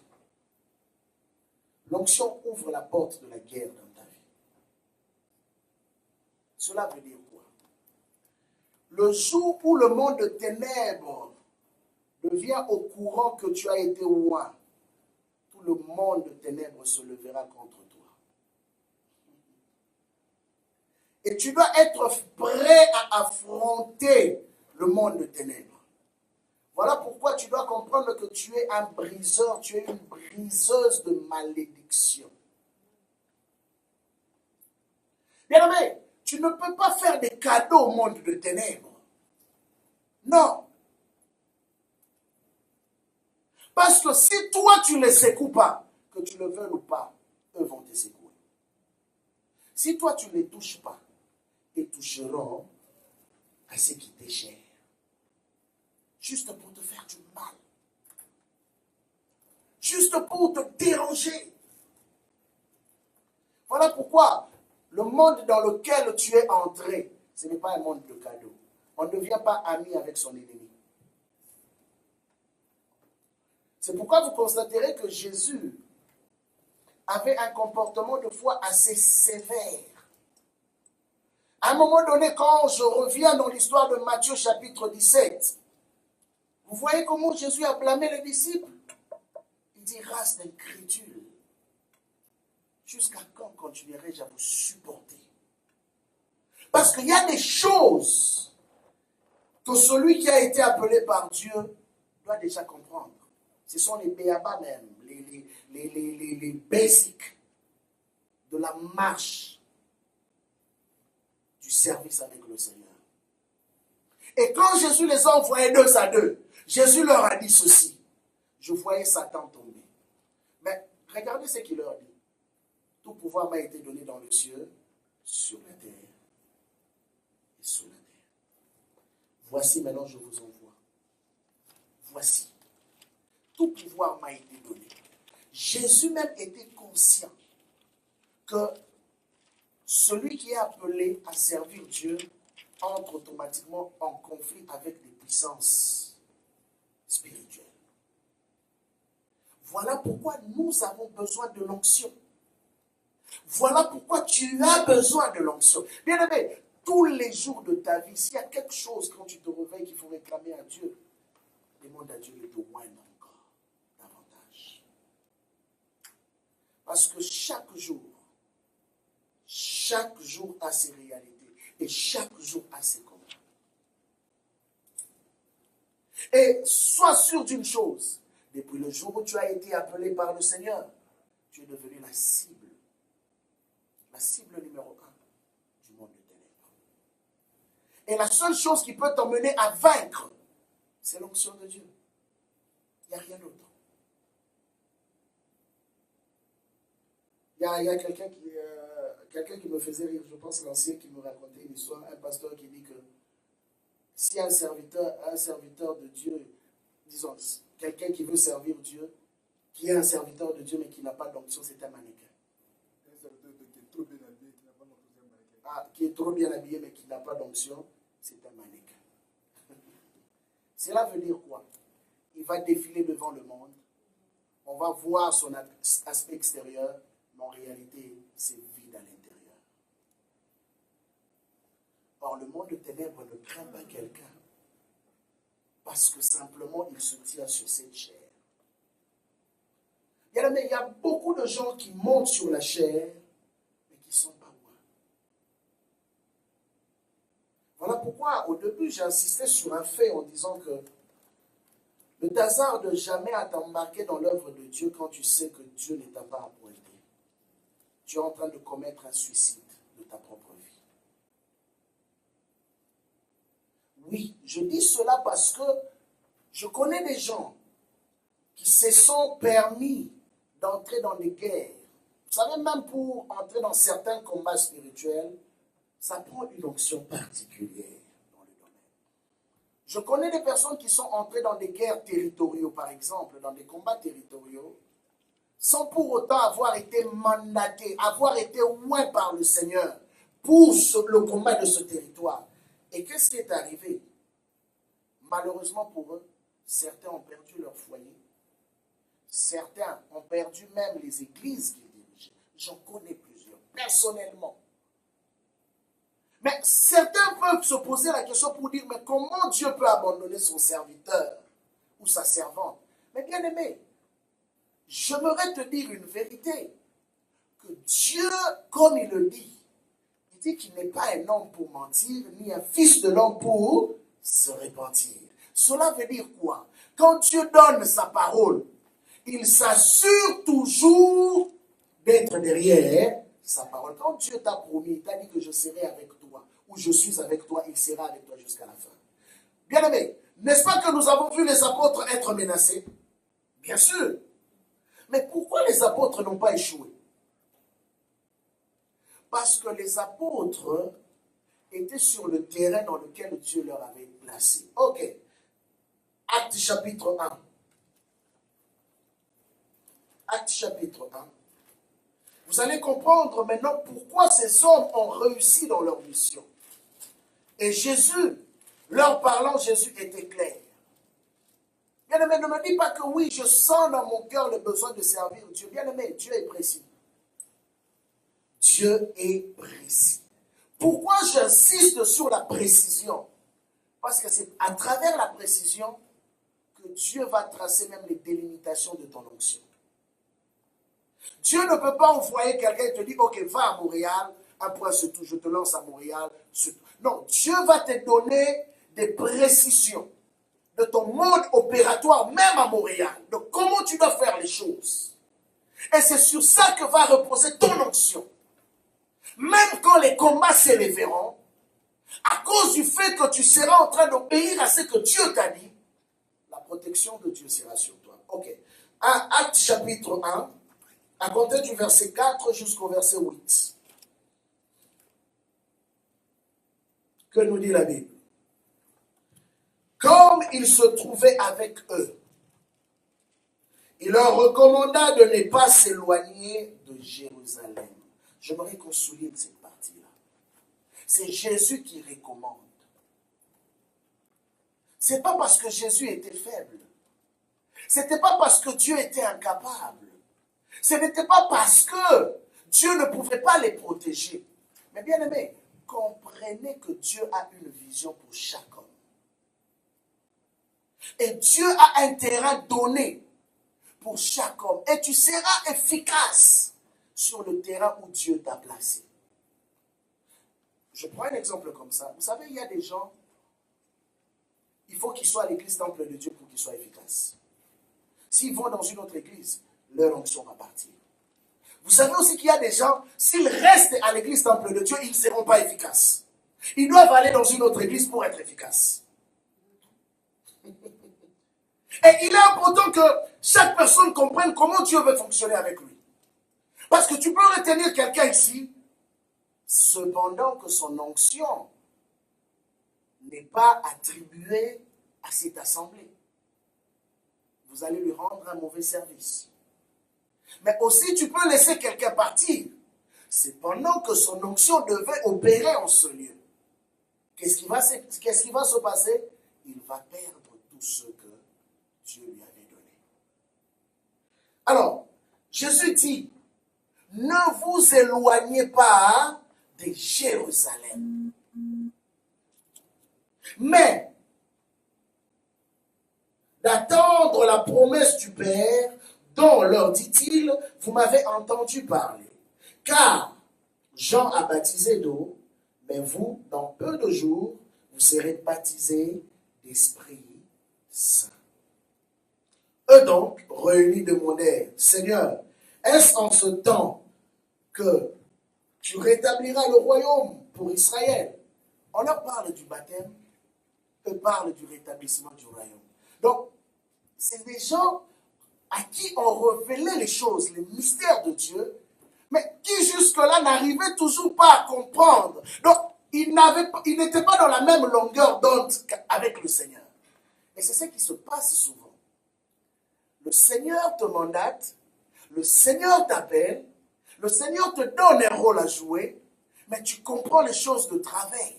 L'onction ouvre la porte de la guerre dans ta vie. Cela veut dire quoi? Le jour où le monde de ténèbres devient au courant que tu as été loin, tout le monde de ténèbres se levera contre toi. Et tu dois être prêt à affronter le monde de ténèbres. Voilà pourquoi tu dois comprendre que tu es un briseur, tu es une briseuse de malédiction. Bien aimé, tu ne peux pas faire des cadeaux au monde de ténèbres. Non. Parce que si toi tu ne les secoues pas, que tu le veuilles ou pas, eux vont te secouer. Si toi tu ne les touches pas, ils toucheront à ce qui t'est cher. Juste pour te faire du mal. Juste pour te déranger. Voilà pourquoi le monde dans lequel tu es entré, ce n'est pas un monde de cadeaux. On ne devient pas ami avec son ennemi. C'est pourquoi vous constaterez que Jésus avait un comportement de foi assez sévère. À un moment donné, quand je reviens dans l'histoire de Matthieu chapitre 17, vous voyez comment Jésus a blâmé les disciples? Il dit, race d'incrédules, jusqu'à quand continuerai-je à vous supporter? Parce qu'il y a des choses que celui qui a été appelé par Dieu doit déjà comprendre. Ce sont les béabas même, les basics de la marche du service avec le Seigneur. Et quand Jésus les a envoyés 2 à 2, Jésus leur a dit ceci. Je voyais Satan tomber. Mais regardez ce qu'il leur dit. Tout pouvoir m'a été donné dans le ciel, sur la terre et sous la terre. Voici maintenant je vous envoie. Voici. Tout pouvoir m'a été donné. Jésus même était conscient que celui qui est appelé à servir Dieu entre automatiquement en conflit avec des puissances spirituelles. Voilà pourquoi nous avons besoin de l'onction. Voilà pourquoi tu as besoin de l'onction. Bien aimé, tous les jours de ta vie, s'il y a quelque chose quand tu te réveilles qu'il faut réclamer à Dieu, demande à Dieu de te oindre encore davantage. Parce que chaque jour a ses réalités et chaque jour a ses combats. Et sois sûr d'une chose, depuis le jour où tu as été appelé par le Seigneur, tu es devenu la cible numéro 1 du monde de ténèbres. Et la seule chose qui peut t'emmener à vaincre, c'est l'onction de Dieu. Il n'y a rien d'autre. Il y a quelqu'un qui me faisait rire, je pense l'ancien qui me racontait une histoire, un pasteur qui dit que si un serviteur de Dieu, disons, quelqu'un qui veut servir Dieu, qui est un serviteur de Dieu mais qui n'a pas d'onction, c'est un mannequin. Un serviteur de Dieu qui est trop bien habillé, qui n'a pas d'onction, c'est un mannequin. Ah, qui est trop bien habillé mais qui n'a pas d'onction, c'est un mannequin. Cela veut dire quoi? Il va défiler devant le monde, on va voir son aspect extérieur, mais en réalité, c'est vide à l'intérieur. Or, le monde de ténèbres ne craint pas quelqu'un parce que simplement, il se tient sur cette chair. Il y a beaucoup de gens qui montent sur la chair, mais qui ne sont pas loin. Voilà pourquoi, au début, j'ai insisté sur un fait en disant que ne t'hasarde jamais à t'embarquer dans l'œuvre de Dieu quand tu sais que Dieu ne t'a pas appointé. Tu es en train de commettre un suicide de ta propre vie. Oui, je dis cela parce que Je connais des gens qui se sont permis d'entrer dans des guerres. Vous savez, même pour entrer dans certains combats spirituels, ça prend une onction particulière dans le domaine. Je connais des personnes qui sont entrées dans des guerres territoriaux, par exemple, dans des combats territoriaux, sans pour autant avoir été mandatés, avoir été oints par le Seigneur pour le combat de ce territoire. Et qu'est-ce qui est arrivé? Malheureusement pour eux, certains ont perdu leur foyer. Certains ont perdu même les églises qu'ils dirigeaient. J'en connais plusieurs, personnellement. Mais certains peuvent se poser la question pour dire, mais comment Dieu peut abandonner son serviteur ou sa servante? Mais bien aimé, j'aimerais te dire une vérité, que Dieu, comme il le dit qu'il n'est pas un homme pour mentir, ni un fils de l'homme pour se repentir. Cela veut dire quoi? Quand Dieu donne sa parole, il s'assure toujours d'être derrière sa parole. Quand Dieu t'a promis, il t'a dit que je serai avec toi, ou je suis avec toi, il sera avec toi jusqu'à la fin. Bien aimé, n'est-ce pas que nous avons vu les apôtres être menacés? Bien sûr. Mais pourquoi les apôtres n'ont pas échoué? Parce que les apôtres étaient sur le terrain dans lequel Dieu leur avait placé. Ok. Acte chapitre 1. Acte chapitre 1. Vous allez comprendre maintenant pourquoi ces hommes ont réussi dans leur mission. Et Jésus, leur parlant, Jésus était clair. Bien aimé, ne me dis pas que oui, je sens dans mon cœur le besoin de servir Dieu. Bien aimé, Dieu est précis. Dieu est précis. Pourquoi j'insiste sur la précision? Parce que c'est à travers la précision que Dieu va tracer même les délimitations de ton onction. Dieu ne peut pas envoyer quelqu'un et te dire, ok, va à Montréal, un point c'est tout, je te lance à Montréal. Non, Dieu va te donner des précisions de ton mode opératoire, même à Montréal, de comment tu dois faire les choses. Et c'est sur ça que va reposer ton onction. Même quand les combats s'élèveront, à cause du fait que tu seras en train d'obéir à ce que Dieu t'a dit, la protection de Dieu sera sur toi. Ok. Acte chapitre 1, à compter du verset 4 jusqu'au verset 8. Que nous dit la Bible? Comme il se trouvait avec eux, il leur recommanda de ne pas s'éloigner de Jérusalem. J'aimerais qu'on souligne cette partie-là. C'est Jésus qui recommande. Ce n'est pas parce que Jésus était faible. Ce n'était pas parce que Dieu était incapable. Ce n'était pas parce que Dieu ne pouvait pas les protéger. Mais bien aimé, comprenez que Dieu a une vision pour chaque homme. Et Dieu a un terrain donné pour chaque homme. Et tu seras efficace sur le terrain où Dieu t'a placé. Je prends un exemple comme ça. Vous savez, il y a des gens, il faut qu'ils soient à l'église temple de Dieu pour qu'ils soient efficaces. S'ils vont dans une autre église, leur onction va partir. Vous savez aussi qu'il y a des gens, s'ils restent à l'église temple de Dieu, ils ne seront pas efficaces. Ils doivent aller dans une autre église pour être efficaces. Et il est important que chaque personne comprenne comment Dieu veut fonctionner avec lui. Parce que tu peux retenir quelqu'un ici, cependant que son onction n'est pas attribuée à cette assemblée. Vous allez lui rendre un mauvais service. Mais aussi, tu peux laisser quelqu'un partir, cependant que son onction devait opérer en ce lieu. Qu'est-ce qui va se passer? Il va perdre tout ce que Dieu lui avait donné. Alors, Jésus dit, ne vous éloignez pas de Jérusalem. Mais d'attendre la promesse du Père, dont leur dit-il, vous m'avez entendu parler. Car Jean a baptisé d'eau, mais vous, dans peu de jours, vous serez baptisés d'Esprit Saint. Eux donc, réunis demandèrent, Seigneur, est-ce en ce temps que tu rétabliras le royaume pour Israël? On leur parle du baptême, eux parlent du rétablissement du royaume. Donc, c'est des gens à qui on révélait les choses, les mystères de Dieu, mais qui jusque-là n'arrivaient toujours pas à comprendre. Donc, ils n'étaient pas dans la même longueur d'onde qu'avec le Seigneur. Et c'est ce qui se passe souvent. Le Seigneur te mandate, le Seigneur t'appelle, le Seigneur te donne un rôle à jouer, mais tu comprends les choses de travers.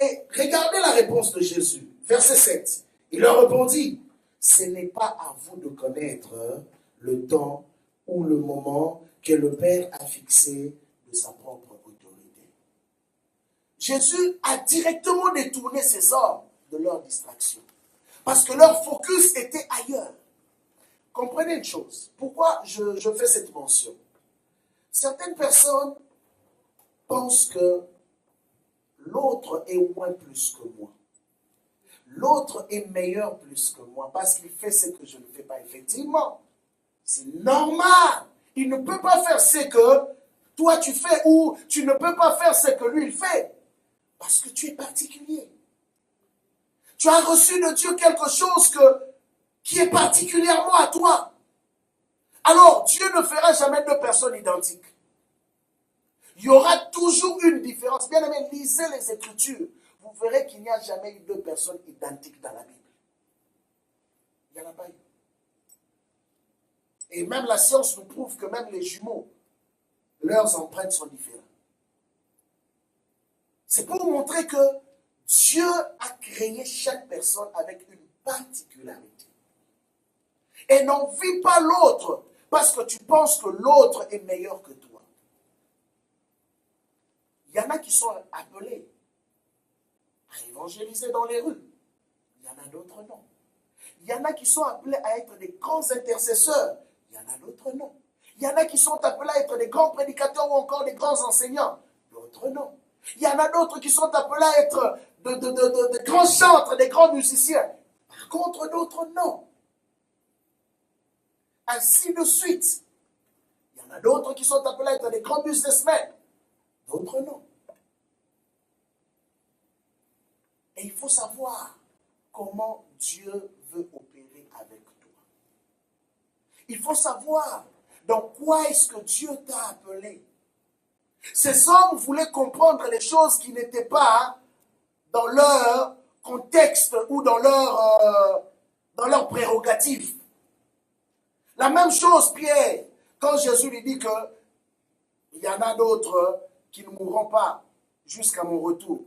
Et regardez la réponse de Jésus, verset 7. Il leur répondit, ce n'est pas à vous de connaître le temps ou le moment que le Père a fixé de sa propre autorité. Jésus a directement détourné ces hommes de leur distraction, parce que leur focus était ailleurs. Comprenez une chose, pourquoi je fais cette mention? Certaines personnes pensent que l'autre est moins plus que moi. L'autre est meilleur plus que moi parce qu'il fait ce que je ne fais pas. Effectivement, c'est normal. Il ne peut pas faire ce que toi tu fais ou tu ne peux pas faire ce que lui il fait parce que tu es particulier. Tu as reçu de Dieu quelque chose qui est particulièrement à toi. Alors, Dieu ne fera jamais deux personnes identiques. Il y aura toujours une différence. Bien aimé, lisez les Écritures. Vous verrez qu'il n'y a jamais eu deux personnes identiques dans la Bible. Il n'y en a pas eu. Et même la science nous prouve que même les jumeaux, leurs empreintes sont différentes. C'est pour vous montrer que Dieu a créé chaque personne avec une particularité. Et n'envie pas l'autre parce que tu penses que l'autre est meilleur que toi. Il y en a qui sont appelés à évangéliser dans les rues. Il y en a d'autres non. Il y en a qui sont appelés à être des grands intercesseurs. Il y en a d'autres non. Il y en a qui sont appelés à être des grands prédicateurs ou encore des grands enseignants. D'autres non. Il y en a d'autres qui sont appelés à être de grands chantres, des grands musiciens. Par contre, d'autres non. Ainsi de suite. Il y en a d'autres qui sont appelés à être des grands businessmen. D'autres non. Et il faut savoir comment Dieu veut opérer avec toi. Il faut savoir dans quoi est-ce que Dieu t'a appelé. Ces hommes voulaient comprendre les choses qui n'étaient pas dans leur contexte ou dans leur prérogative. La même chose, Pierre, quand Jésus lui dit qu'il y en a d'autres qui ne mourront pas jusqu'à mon retour.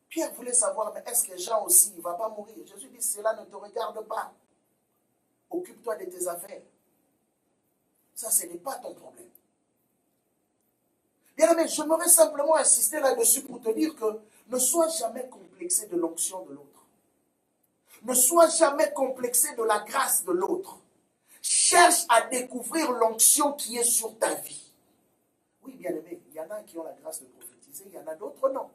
Pierre voulait savoir, mais est-ce que Jean aussi ne va pas mourir? Jésus dit, cela ne te regarde pas. Occupe-toi de tes affaires. Ça, ce n'est pas ton problème. Bien aimé, j'aimerais simplement insister là-dessus pour te dire que ne sois jamais complexé de l'onction de l'autre. Ne sois jamais complexé de la grâce de l'autre. Cherche à découvrir l'onction qui est sur ta vie. Oui, bien aimé, il y en a qui ont la grâce de prophétiser, il y en a d'autres non.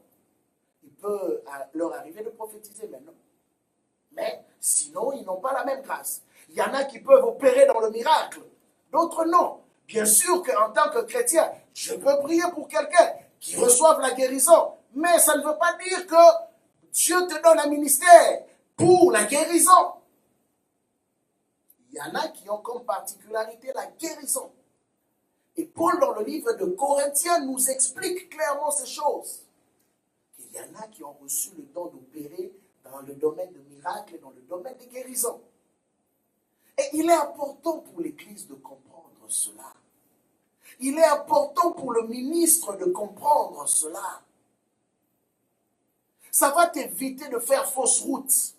Il peut leur arriver de prophétiser maintenant. Mais sinon, ils n'ont pas la même grâce. Il y en a qui peuvent opérer dans le miracle, d'autres non. Bien sûr qu'en tant que chrétien, je peux prier pour quelqu'un qui reçoive la guérison, mais ça ne veut pas dire que Dieu te donne un ministère pour la guérison. Il y en a qui ont comme particularité la guérison. Et Paul, dans le livre de Corinthiens, nous explique clairement ces choses. Il y en a qui ont reçu le don d'opérer dans le domaine de miracles et dans le domaine de guérison. Et il est important pour l'Église de comprendre cela. Il est important pour le ministre de comprendre cela. Ça va t'éviter de faire fausse route.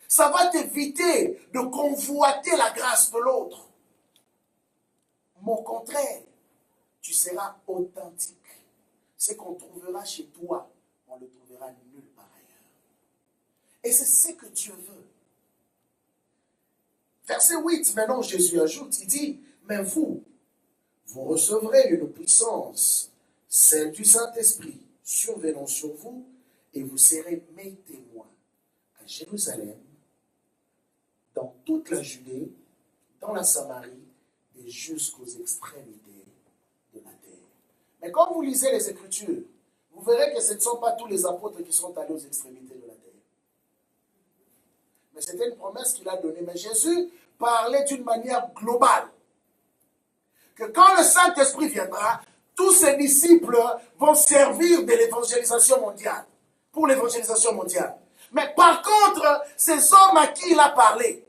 Ça va t'éviter de convoiter la grâce de l'autre. Au contraire, tu seras authentique. Ce qu'on trouvera chez toi, on le trouvera nulle part ailleurs. Et c'est ce que Dieu veut. Verset 8, maintenant Jésus ajoute, il dit, mais vous recevrez une puissance, celle du Saint-Esprit, survenant sur vous, et vous serez mes témoins à Jérusalem, dans toute la Judée, dans la Samarie, et jusqu'aux extrémités de la terre. Mais quand vous lisez les Écritures, vous verrez que ce ne sont pas tous les apôtres qui sont allés aux extrémités de la terre. Mais c'était une promesse qu'il a donnée. Mais Jésus parlait d'une manière globale. Que quand le Saint-Esprit viendra, tous ses disciples vont servir de l'évangélisation mondiale. Pour l'évangélisation mondiale. Mais par contre, ces hommes à qui il a parlé,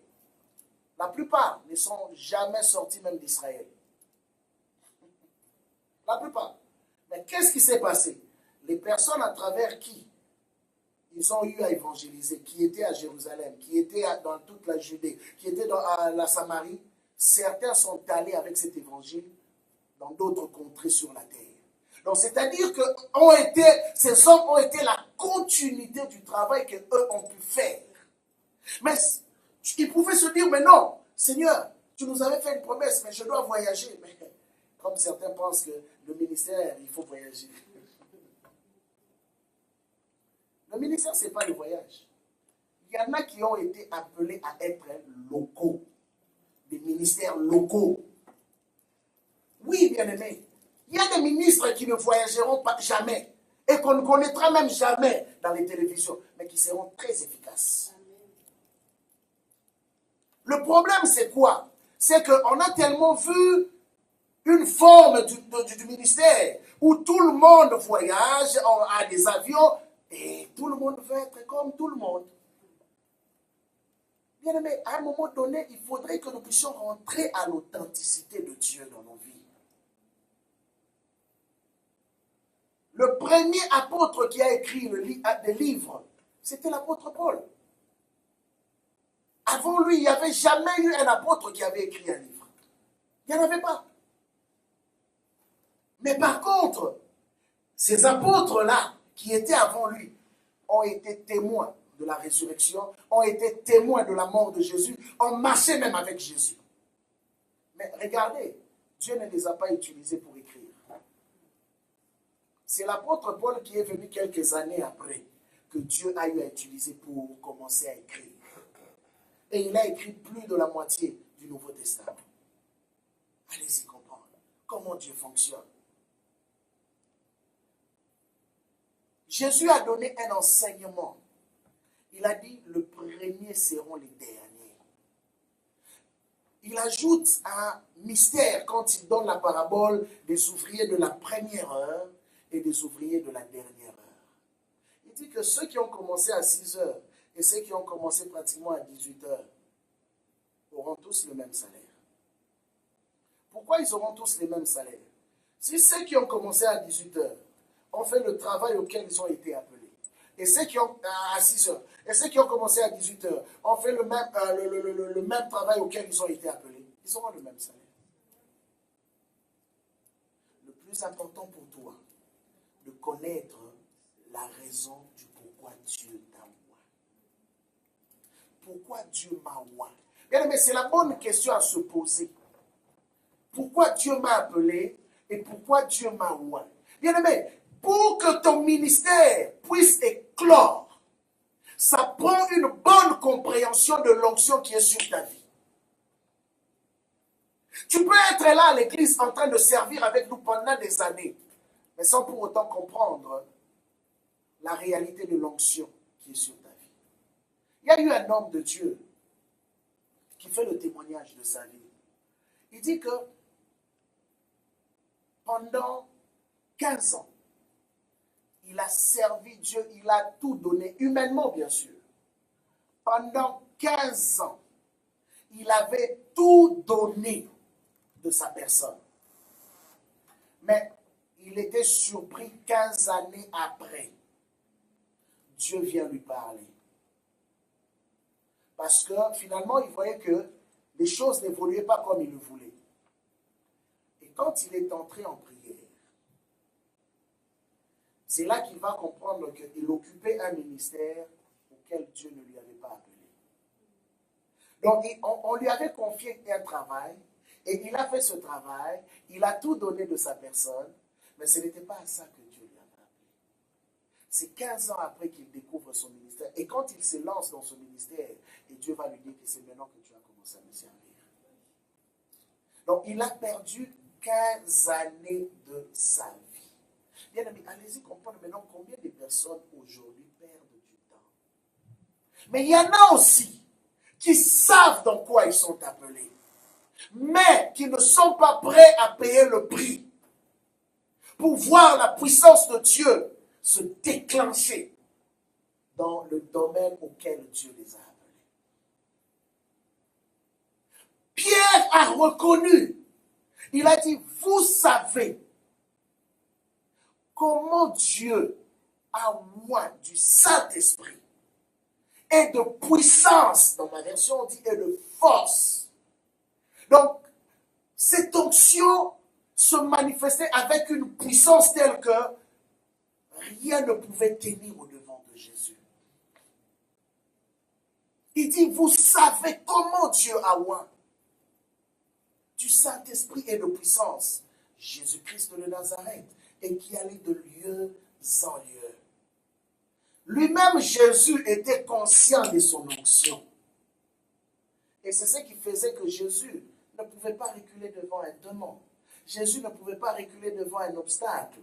la plupart ne sont jamais sortis même d'Israël. La plupart. Mais qu'est-ce qui s'est passé? Les personnes à travers qui ils ont eu à évangéliser, qui étaient à Jérusalem, qui étaient dans toute la Judée, qui étaient dans la Samarie, certains sont allés avec cet évangile dans d'autres contrées sur la terre. Donc, c'est-à-dire que ces hommes ont été la continuité du travail qu'eux ont pu faire. Mais ils pouvaient se dire, mais non, Seigneur, tu nous avais fait une promesse, mais je dois voyager. Mais comme certains pensent que le ministère, il faut voyager. Le ministère, ce n'est pas le voyage. Il y en a qui ont été appelés à être locaux, des ministères locaux. Oui, bien-aimés, il y a des ministres qui ne voyageront pas jamais et qu'on ne connaîtra même jamais dans les télévisions, mais qui seront très efficaces. Le problème, c'est quoi? C'est qu'on a tellement vu une forme du ministère où tout le monde voyage, a des avions, et tout le monde veut être comme tout le monde. Bien aimé, à un moment donné, il faudrait que nous puissions rentrer à l'authenticité de Dieu dans nos vies. Le premier apôtre qui a écrit des livres, c'était l'apôtre Paul. Avant lui, il n'y avait jamais eu un apôtre qui avait écrit un livre. Il n'y en avait pas. Mais par contre, ces apôtres-là, qui étaient avant lui, ont été témoins de la résurrection, ont été témoins de la mort de Jésus, ont marché même avec Jésus. Mais regardez, Dieu ne les a pas utilisés pour écrire. C'est l'apôtre Paul qui est venu quelques années après que Dieu a eu à utiliser pour commencer à écrire. Et il a écrit plus de la moitié du Nouveau Testament. Allez-y comprendre comment Dieu fonctionne. Jésus a donné un enseignement. Il a dit, le premier seront les derniers. Il ajoute un mystère quand il donne la parabole des ouvriers de la première heure et des ouvriers de la dernière heure. Il dit que ceux qui ont commencé à 6 heures et ceux qui ont commencé pratiquement à 18 heures auront tous le même salaire. Pourquoi ils auront tous les mêmes salaires? Si ceux qui ont commencé à 18 heures ont fait le travail auquel ils ont été appelés, et ceux qui ont à 6 heures, et ceux qui ont commencé à 18 heures ont fait le même travail auquel ils ont été appelés, ils auront le même salaire. Le plus important pour toi, de connaître la raison du pourquoi Dieu t'a oint. Pourquoi Dieu m'a oint? Bien aimé, c'est la bonne question à se poser. Pourquoi Dieu m'a appelé et pourquoi Dieu m'a oint? Bien aimé, pour que ton ministère puisse éclore, ça prend une bonne compréhension de l'onction qui est sur ta vie. Tu peux être là à l'église en train de servir avec nous pendant des années, mais sans pour autant comprendre la réalité de l'onction qui est sur ta vie. Il y a eu un homme de Dieu qui fait le témoignage de sa vie. Il dit que pendant 15 ans, il a servi Dieu, il a tout donné, humainement bien sûr. Pendant 15 ans, il avait tout donné de sa personne. Mais il était surpris 15 années après. Dieu vient lui parler. Parce que finalement, il voyait que les choses n'évoluaient pas comme il le voulait. Et quand il est entré en prière, c'est là qu'il va comprendre qu'il occupait un ministère auquel Dieu ne lui avait pas appelé. Donc, on lui avait confié un travail, et il a fait ce travail, il a tout donné de sa personne, mais ce n'était pas à ça que Dieu lui avait appelé. C'est 15 ans après qu'il découvre son ministère, et quand il se lance dans ce ministère, et Dieu va lui dire que c'est maintenant que tu as commencé à me servir. Donc, il a perdu 15 années de sa vie. Bien aimé, allez-y comprendre maintenant combien de personnes aujourd'hui perdent du temps. Mais il y en a aussi qui savent dans quoi ils sont appelés, mais qui ne sont pas prêts à payer le prix pour voir la puissance de Dieu se déclencher dans le domaine auquel Dieu les a appelés. Pierre a reconnu, il a dit, vous savez comment Dieu a oint du Saint-Esprit et de puissance, dans ma version on dit, et de force. Donc, cette onction se manifestait avec une puissance telle que rien ne pouvait tenir au-devant de Jésus. Il dit, vous savez comment Dieu a oint du Saint-Esprit et de puissance Jésus-Christ de Nazareth, et qui allait de lieu en lieu. Lui-même, Jésus, était conscient de son onction. Et c'est ce qui faisait que Jésus ne pouvait pas reculer devant un démon. Jésus ne pouvait pas reculer devant un obstacle.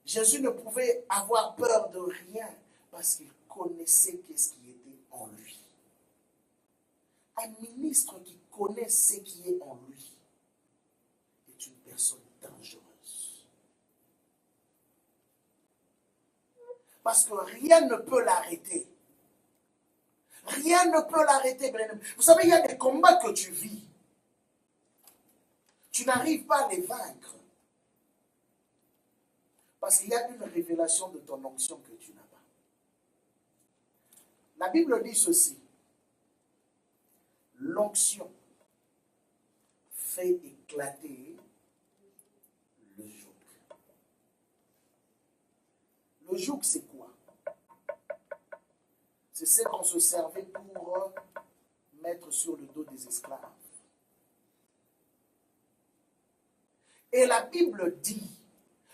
Jésus ne pouvait avoir peur de rien parce qu'il connaissait qu'est-ce qui était en lui. Un ministre qui connaît ce qui est en lui est une personne dangereuse. Parce que rien ne peut l'arrêter. Rien ne peut l'arrêter. Vous savez, il y a des combats que tu vis. Tu n'arrives pas à les vaincre. Parce qu'il y a une révélation de ton onction que tu n'as pas. La Bible dit ceci. L'onction fait éclater le joug. Le joug, c'est quoi? C'est ce qu'on se servait pour mettre sur le dos des esclaves. Et la Bible dit,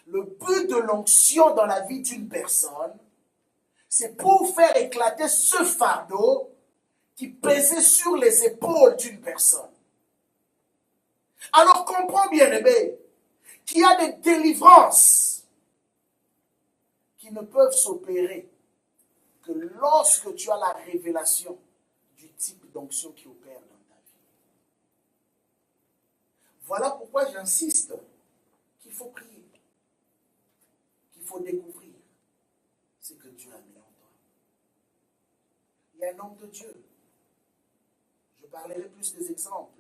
le but de l'onction dans la vie d'une personne, c'est pour faire éclater ce fardeau qui pesait sur les épaules d'une personne. Alors comprends bien aimé, qu'il y a des délivrances qui ne peuvent s'opérer que lorsque tu as la révélation du type d'onction qui opère dans ta vie. Voilà pourquoi j'insiste qu'il faut prier, qu'il faut découvrir ce que Dieu a mis en toi. Il y a un homme de Dieu. Je parlerai plus des exemples.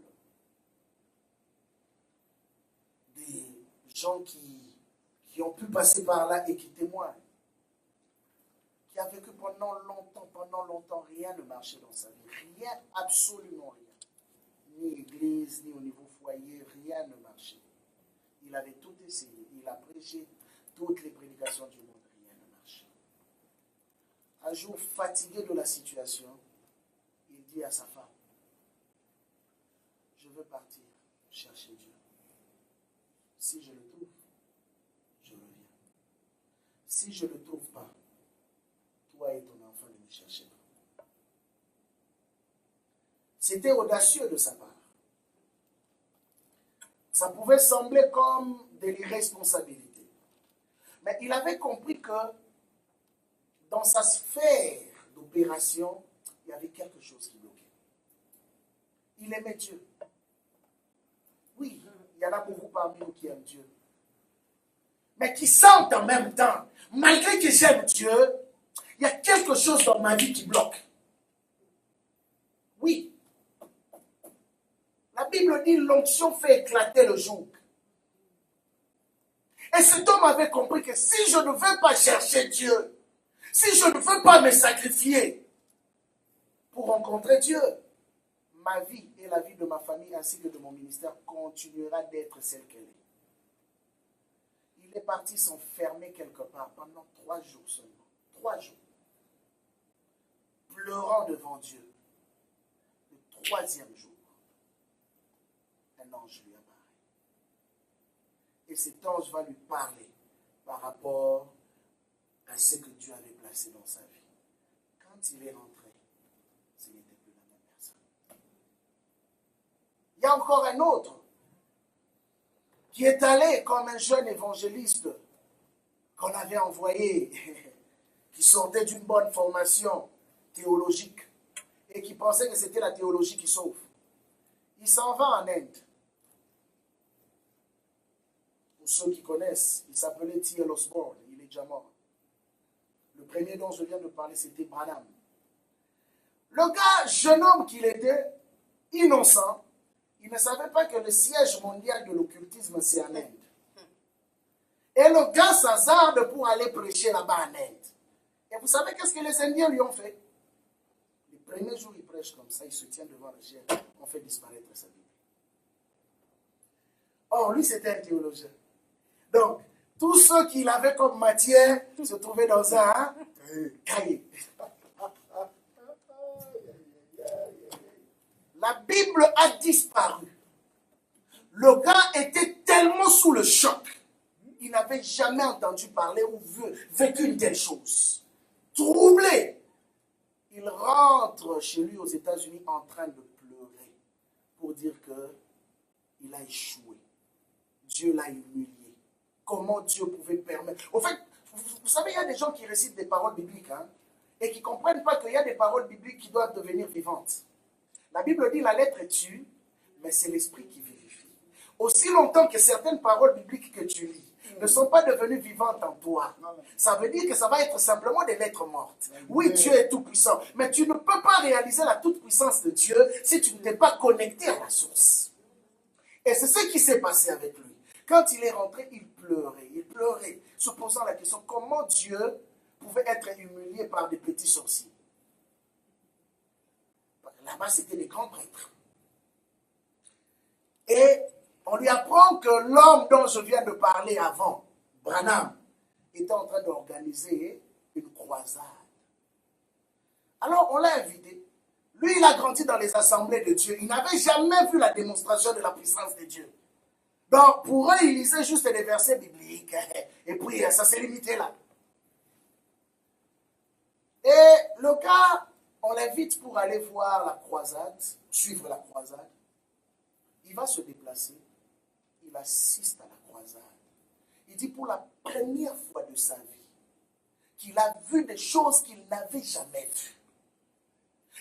Des gens qui ont pu passer par là et qui témoignent. Qui a vécu pendant longtemps, rien ne marchait dans sa vie. Rien, absolument rien. Ni église, ni au niveau foyer, rien ne marchait. Il avait tout essayé. Il a prêché toutes les prédications du monde. Rien ne marchait. Un jour, fatigué de la situation, il dit à sa femme, je veux partir chercher Dieu. Si je le trouve, je reviens. Si je ne le trouve pas, toi et ton enfant ne me cherchez pas. C'était audacieux de sa part. Ça pouvait sembler comme de l'irresponsabilité. Mais il avait compris que dans sa sphère d'opération, il y avait quelque chose qui bloquait. Il aimait Dieu. Oui, il y en a beaucoup parmi nous qui aiment Dieu. Mais qui sentent en même temps, malgré que j'aime Dieu, il y a quelque chose dans ma vie qui bloque. Oui. La Bible dit l'onction fait éclater le joug. Et cet homme avait compris que si je ne veux pas chercher Dieu, si je ne veux pas me sacrifier pour rencontrer Dieu, ma vie et la vie de ma famille ainsi que de mon ministère continuera d'être celle qu'elle est. Il est parti s'enfermer quelque part pendant 3 jours seulement. 3 jours. Pleurant devant Dieu. Le 3e jour, un ange lui apparaît. Et cet ange va lui parler par rapport à ce que Dieu avait placé dans sa vie. Quand il est rentré, ce n'était plus la même personne. Il y a encore un autre qui est allé comme un jeune évangéliste qu'on avait envoyé, qui sortait d'une bonne formation théologique et qui pensait que c'était la théologie qui sauve. Il s'en va en Inde. Pour ceux qui connaissent, il s'appelait T.L. Osborne, il est déjà mort. Le premier dont je viens de parler, c'était Branham. Le gars, jeune homme qu'il était, innocent, il ne savait pas que le siège mondial de l'occultisme, c'est en Inde. Et le gars s'hasarde pour aller prêcher là-bas en Inde. Et vous savez qu'est-ce que les Indiens lui ont fait? Le premier jour, il prêche comme ça, il se tient devant le ciel, on fait disparaître sa Bible. Or, lui, c'était un théologien. Donc, tous ceux qu'il avait comme matière se trouvaient dans un cahier. La Bible a disparu. Le gars était tellement sous le choc. Il n'avait jamais entendu parler ou vécu une telle chose. Troublé. Il rentre chez lui aux États-Unis en train de pleurer pour dire qu'il a échoué. Dieu l'a humilié. Comment Dieu pouvait permettre? Au fait, vous savez, il y a des gens qui récitent des paroles bibliques et qui ne comprennent pas qu'il y a des paroles bibliques qui doivent devenir vivantes. La Bible dit la lettre tue, mais c'est l'esprit qui vérifie. Aussi longtemps que certaines paroles bibliques que tu lis ne sont pas devenues vivantes en toi, ça veut dire que ça va être simplement des lettres mortes. Oui, Dieu est tout puissant, mais tu ne peux pas réaliser la toute puissance de Dieu si tu ne t'es pas connecté à la source. Et c'est ce qui s'est passé avec lui. Quand il est rentré, il pleurait, se posant la question comment Dieu pouvait être humilié par des petits sorciers. Là-bas, c'était des grands prêtres. Et on lui apprend que l'homme dont je viens de parler avant, Branham, était en train d'organiser une croisade. Alors, on l'a invité. Lui, il a grandi dans les assemblées de Dieu. Il n'avait jamais vu la démonstration de la puissance de Dieu. Donc, pour eux, il lisait juste des versets bibliques. Et puis, ça s'est limité là. Et le gars, on l'invite pour aller voir la croisade, suivre la croisade. Il va se déplacer. Il assiste à la croisade. Il dit pour la première fois de sa vie qu'il a vu des choses qu'il n'avait jamais vues.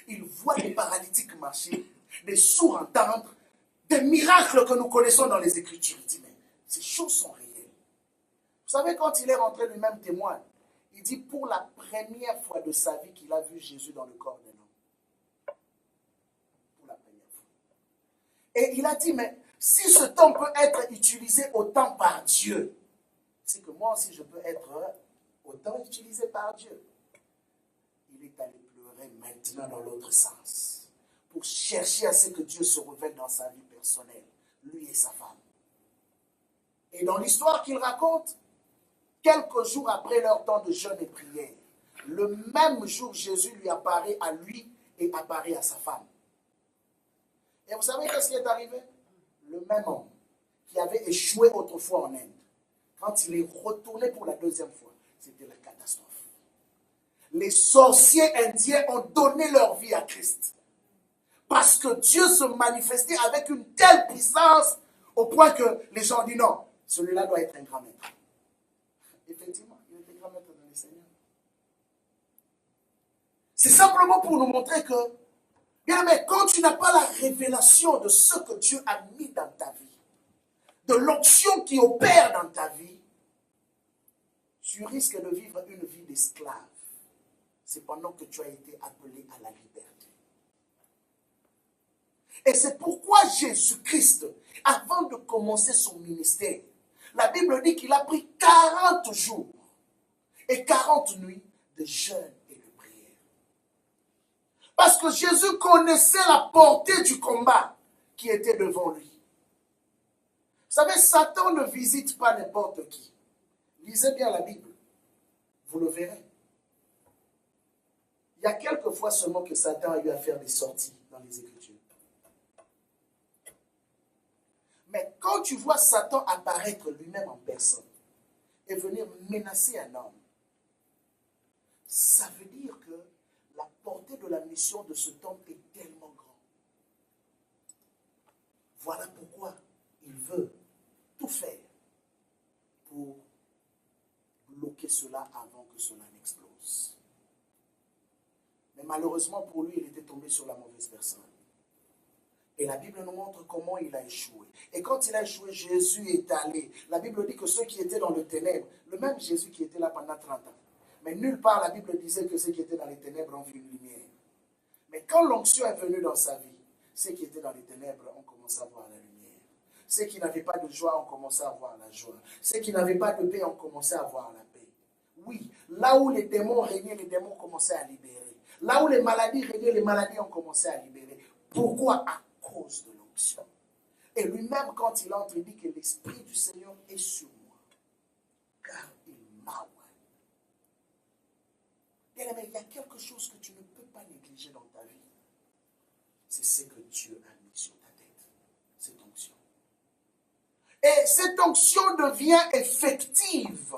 Il voit des paralytiques marcher, des sourds entendre, des miracles que nous connaissons dans les Écritures. Il dit, mais ces choses sont réelles. Vous savez, quand il est rentré lui-même témoin, il dit pour la première fois de sa vie qu'il a vu Jésus dans le corps d'un homme. Pour la première fois. Et il a dit, mais si ce temps peut être utilisé autant par Dieu, c'est que moi aussi je peux être autant utilisé par Dieu. Il est allé pleurer maintenant dans l'autre sens, pour chercher à ce que Dieu se révèle dans sa vie personnelle, lui et sa femme. Et dans l'histoire qu'il raconte, quelques jours après leur temps de jeûne et prière, le même jour, Jésus lui apparaît à lui et apparaît à sa femme. Et vous savez qu'est-ce qui est arrivé? Le même homme qui avait échoué autrefois en Inde, quand il est retourné pour la deuxième fois, c'était la catastrophe. Les sorciers indiens ont donné leur vie à Christ. Parce que Dieu se manifestait avec une telle puissance au point que les gens disent non, celui-là doit être un grand maître. Effectivement, il était grand maître dans les Seigneurs. C'est simplement pour nous montrer que, bien mais quand tu n'as pas la révélation de ce que Dieu a mis dans ta vie, de l'onction qui opère dans ta vie, tu risques de vivre une vie d'esclave. C'est pendant que tu as été appelé à la liberté. Et c'est pourquoi Jésus-Christ, avant de commencer son ministère, la Bible dit qu'il a pris 40 jours et 40 nuits de jeûne et de prière. Parce que Jésus connaissait la portée du combat qui était devant lui. Vous savez, Satan ne visite pas n'importe qui. Lisez bien la Bible, vous le verrez. Il y a quelques fois seulement que Satan a eu à faire des sorties dans les Écritures. Mais quand tu vois Satan apparaître lui-même en personne et venir menacer un homme, ça veut dire que la portée de la mission de cet homme est tellement grande. Voilà pourquoi il veut tout faire pour bloquer appliquer cela avant que cela n'explose. Mais malheureusement pour lui, il était tombé sur la mauvaise personne. Et la Bible nous montre comment il a échoué. Et quand il a échoué, Jésus est allé. La Bible dit que ceux qui étaient dans le ténèbre, le même Jésus qui était là pendant 30 ans, mais nulle part la Bible disait que ceux qui étaient dans les ténèbres ont vu une lumière. Mais quand l'onction est venue dans sa vie, ceux qui étaient dans les ténèbres ont commencé à voir la lumière. Ceux qui n'avaient pas de joie ont commencé à voir la joie. Ceux qui n'avaient pas de paix ont commencé à voir la paix. Oui, là où les démons régnaient, les démons commençaient à libérer. Là où les maladies régnaient, les maladies ont commencé à libérer. Pourquoi? À cause de l'onction. Et lui-même, quand il entre, il dit que l'Esprit du Seigneur est sur moi, car il m'a oint. Bien-aimé, il y a quelque chose que tu ne peux pas négliger dans ta vie. C'est ce que Dieu a mis sur ta tête, cette onction. Et cette onction devient effective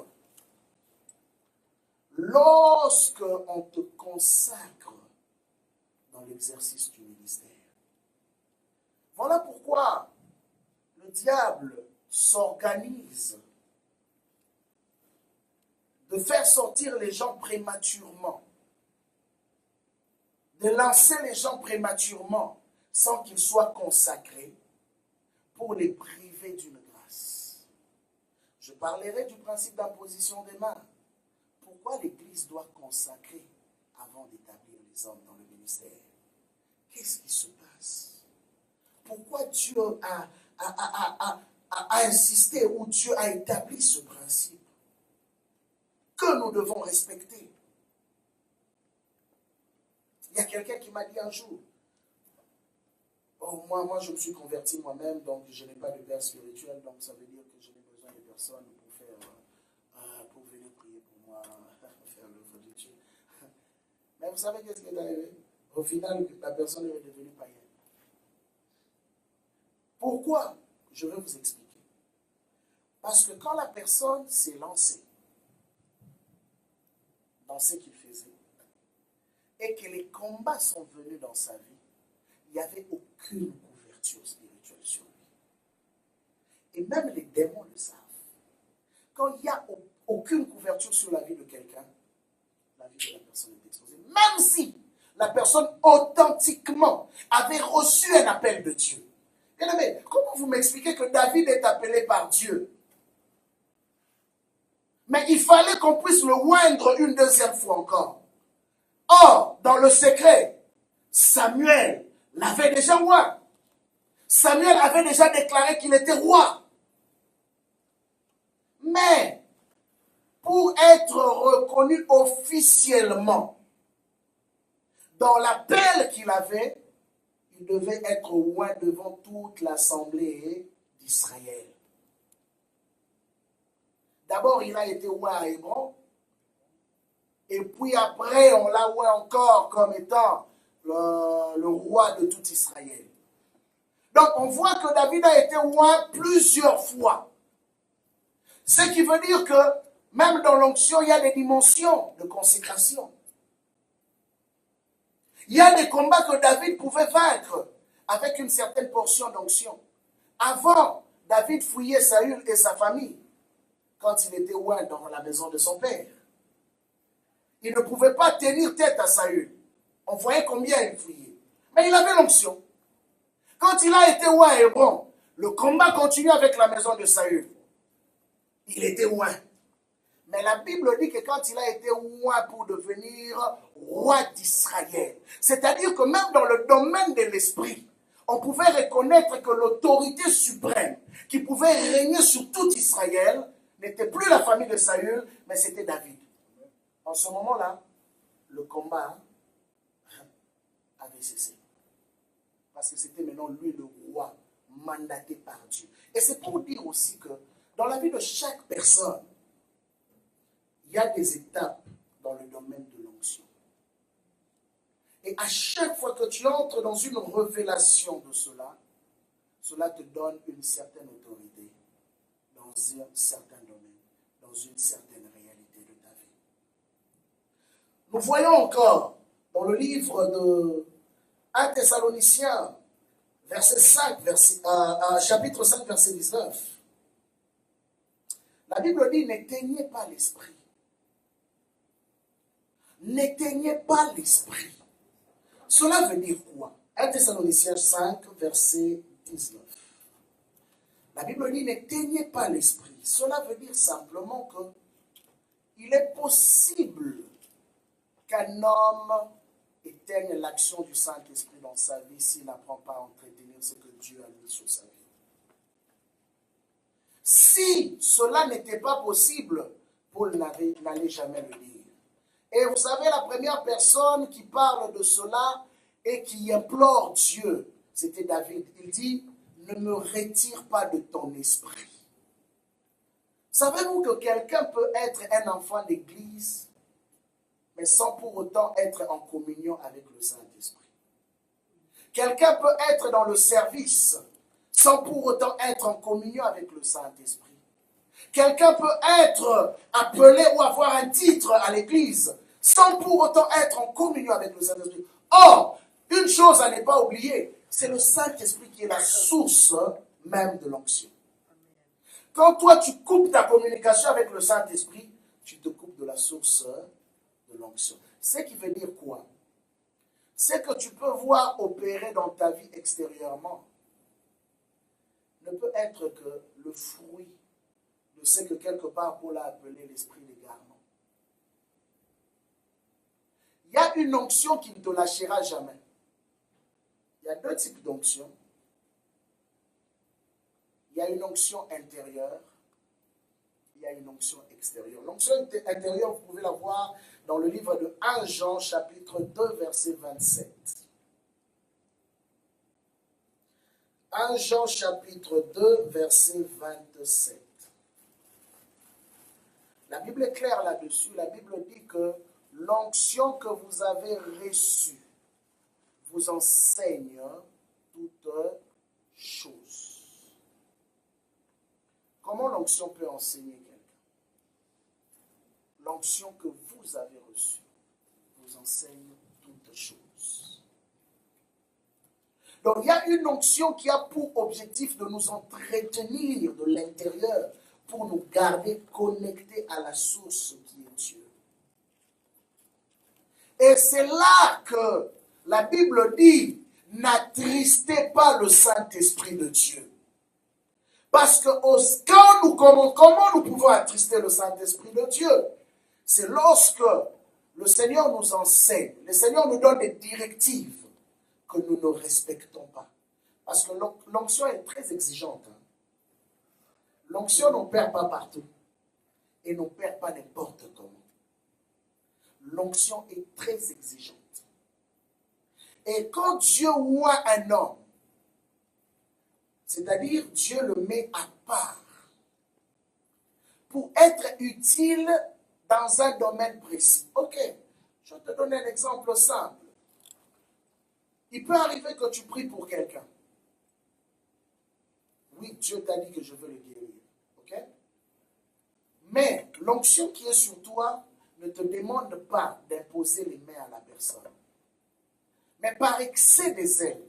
lorsque on te consacre dans l'exercice du ministère. Voilà pourquoi le diable s'organise de faire sortir les gens prématurément, de lancer les gens prématurément sans qu'ils soient consacrés pour les priver d'une grâce. Je parlerai du principe d'imposition des mains. Pourquoi l'Église doit consacrer avant d'établir les hommes dans le ministère? Qu'est-ce qui se passe? Pourquoi Dieu a insisté ou Dieu a établi ce principe que nous devons respecter? Il y a quelqu'un qui m'a dit un jour, oh, moi je me suis converti moi-même, donc je n'ai pas de père spirituel, donc ça veut dire que je n'ai besoin de personne pour venir prier pour moi, faire l'œuvre de Dieu. Mais vous savez qu'est-ce qui est arrivé? Au final, la personne est devenue païenne. Pourquoi? Je vais vous expliquer. Parce que quand la personne s'est lancée dans ce qu'il faisait, et que les combats sont venus dans sa vie, il n'y avait aucune couverture spirituelle sur lui. Et même les démons le savent. Quand il n'y a aucune couverture sur la vie de quelqu'un, la vie de la personne est exposée. Même si la personne authentiquement avait reçu un appel de Dieu. Mais comment vous m'expliquez que David est appelé par Dieu? Mais il fallait qu'on puisse le oindre une deuxième fois encore. Or, dans le secret, Samuel l'avait déjà oint. Samuel avait déjà déclaré qu'il était roi. Mais, pour être reconnu officiellement dans l'appel qu'il avait, il devait être oint devant toute l'assemblée d'Israël. D'abord, il a été oint à Hébron. Et puis après, on l'a oint encore comme étant le roi de tout Israël. Donc, on voit que David a été oint plusieurs fois. Ce qui veut dire que même dans l'onction, il y a des dimensions de consécration. Il y a des combats que David pouvait vaincre avec une certaine portion d'onction. Avant, David fouillait Saül et sa famille quand il était oint dans la maison de son père. Il ne pouvait pas tenir tête à Saül. On voyait combien il fouillait. Mais il avait l'onction. Quand il a été oint à Hébron, le combat continue avec la maison de Saül. Il était oint. Mais la Bible dit que quand il a été oint pour devenir roi d'Israël, c'est-à-dire que même dans le domaine de l'esprit, on pouvait reconnaître que l'autorité suprême qui pouvait régner sur tout Israël n'était plus la famille de Saül, mais c'était David. En ce moment-là, le combat avait cessé. Parce que c'était maintenant lui le roi, mandaté par Dieu. Et c'est pour dire aussi que dans la vie de chaque personne, il y a des étapes dans le domaine de l'onction. Et à chaque fois que tu entres dans une révélation de cela, cela te donne une certaine autorité dans un certain domaine, dans une certaine réalité de ta vie. Nous voyons encore dans le livre de 1 Thessaloniciens, chapitre 5, verset 19. La Bible dit, n'éteignez pas l'esprit. n'éteignez pas l'esprit. Cela veut dire quoi? 1 Thessaloniciens 5, verset 19. La Bible dit n'éteignez pas l'esprit. Cela veut dire simplement que il est possible qu'un homme éteigne l'action du Saint-Esprit dans sa vie s'il n'apprend pas à entretenir ce que Dieu a mis sur sa vie. Si cela n'était pas possible, Paul n'allait jamais le dire. Et vous savez, la première personne qui parle de cela et qui implore Dieu, c'était David. Il dit, ne me retire pas de ton esprit. Savez-vous que quelqu'un peut être un enfant d'église, mais sans pour autant être en communion avec le Saint-Esprit? Quelqu'un peut être dans le service, sans pour autant être en communion avec le Saint-Esprit. Quelqu'un peut être appelé ou avoir un titre à l'église, sans pour autant être en communion avec le Saint-Esprit. Or, une chose à ne pas oublier, c'est le Saint-Esprit qui est la source même de l'onction. Quand toi tu coupes ta communication avec le Saint-Esprit, tu te coupes de la source de l'onction. Ce qui veut dire quoi? C'est que tu peux voir opérer dans ta vie extérieurement ne peut être que le fruit de ce que quelque part Paul a appelé l'esprit d'égarement. Il y a une onction qui ne te lâchera jamais. Il y a deux types d'onction. Il y a une onction intérieure, il y a une onction extérieure. L'onction intérieure, vous pouvez la voir dans le livre de 1 Jean, chapitre 2, verset 27. 1 Jean, chapitre 2, verset 27. La Bible est claire là-dessus. La Bible dit que l'onction que vous avez reçue vous enseigne toutes choses. Comment l'onction peut enseigner quelqu'un? L'onction que vous avez reçue vous enseigne toutes choses. Donc il y a une onction qui a pour objectif de nous entretenir de l'intérieur pour nous garder connectés à la source qui est Dieu. Et c'est là que la Bible dit, n'attristez pas le Saint-Esprit de Dieu. Parce que comment nous pouvons attrister le Saint-Esprit de Dieu? C'est lorsque le Seigneur nous enseigne, le Seigneur nous donne des directives que nous ne respectons pas. Parce que l'onction est très exigeante. L'onction n'opère pas partout et n'opère pas n'importe comment. L'onction est très exigeante. Et quand Dieu voit un homme, c'est-à-dire Dieu le met à part pour être utile dans un domaine précis. Ok, je vais te donner un exemple simple. Il peut arriver que tu pries pour quelqu'un. Oui, Dieu t'a dit que je veux le guérir. Ok? Mais l'onction qui est sur toi ne te demande pas d'imposer les mains à la personne. Mais par excès de zèle,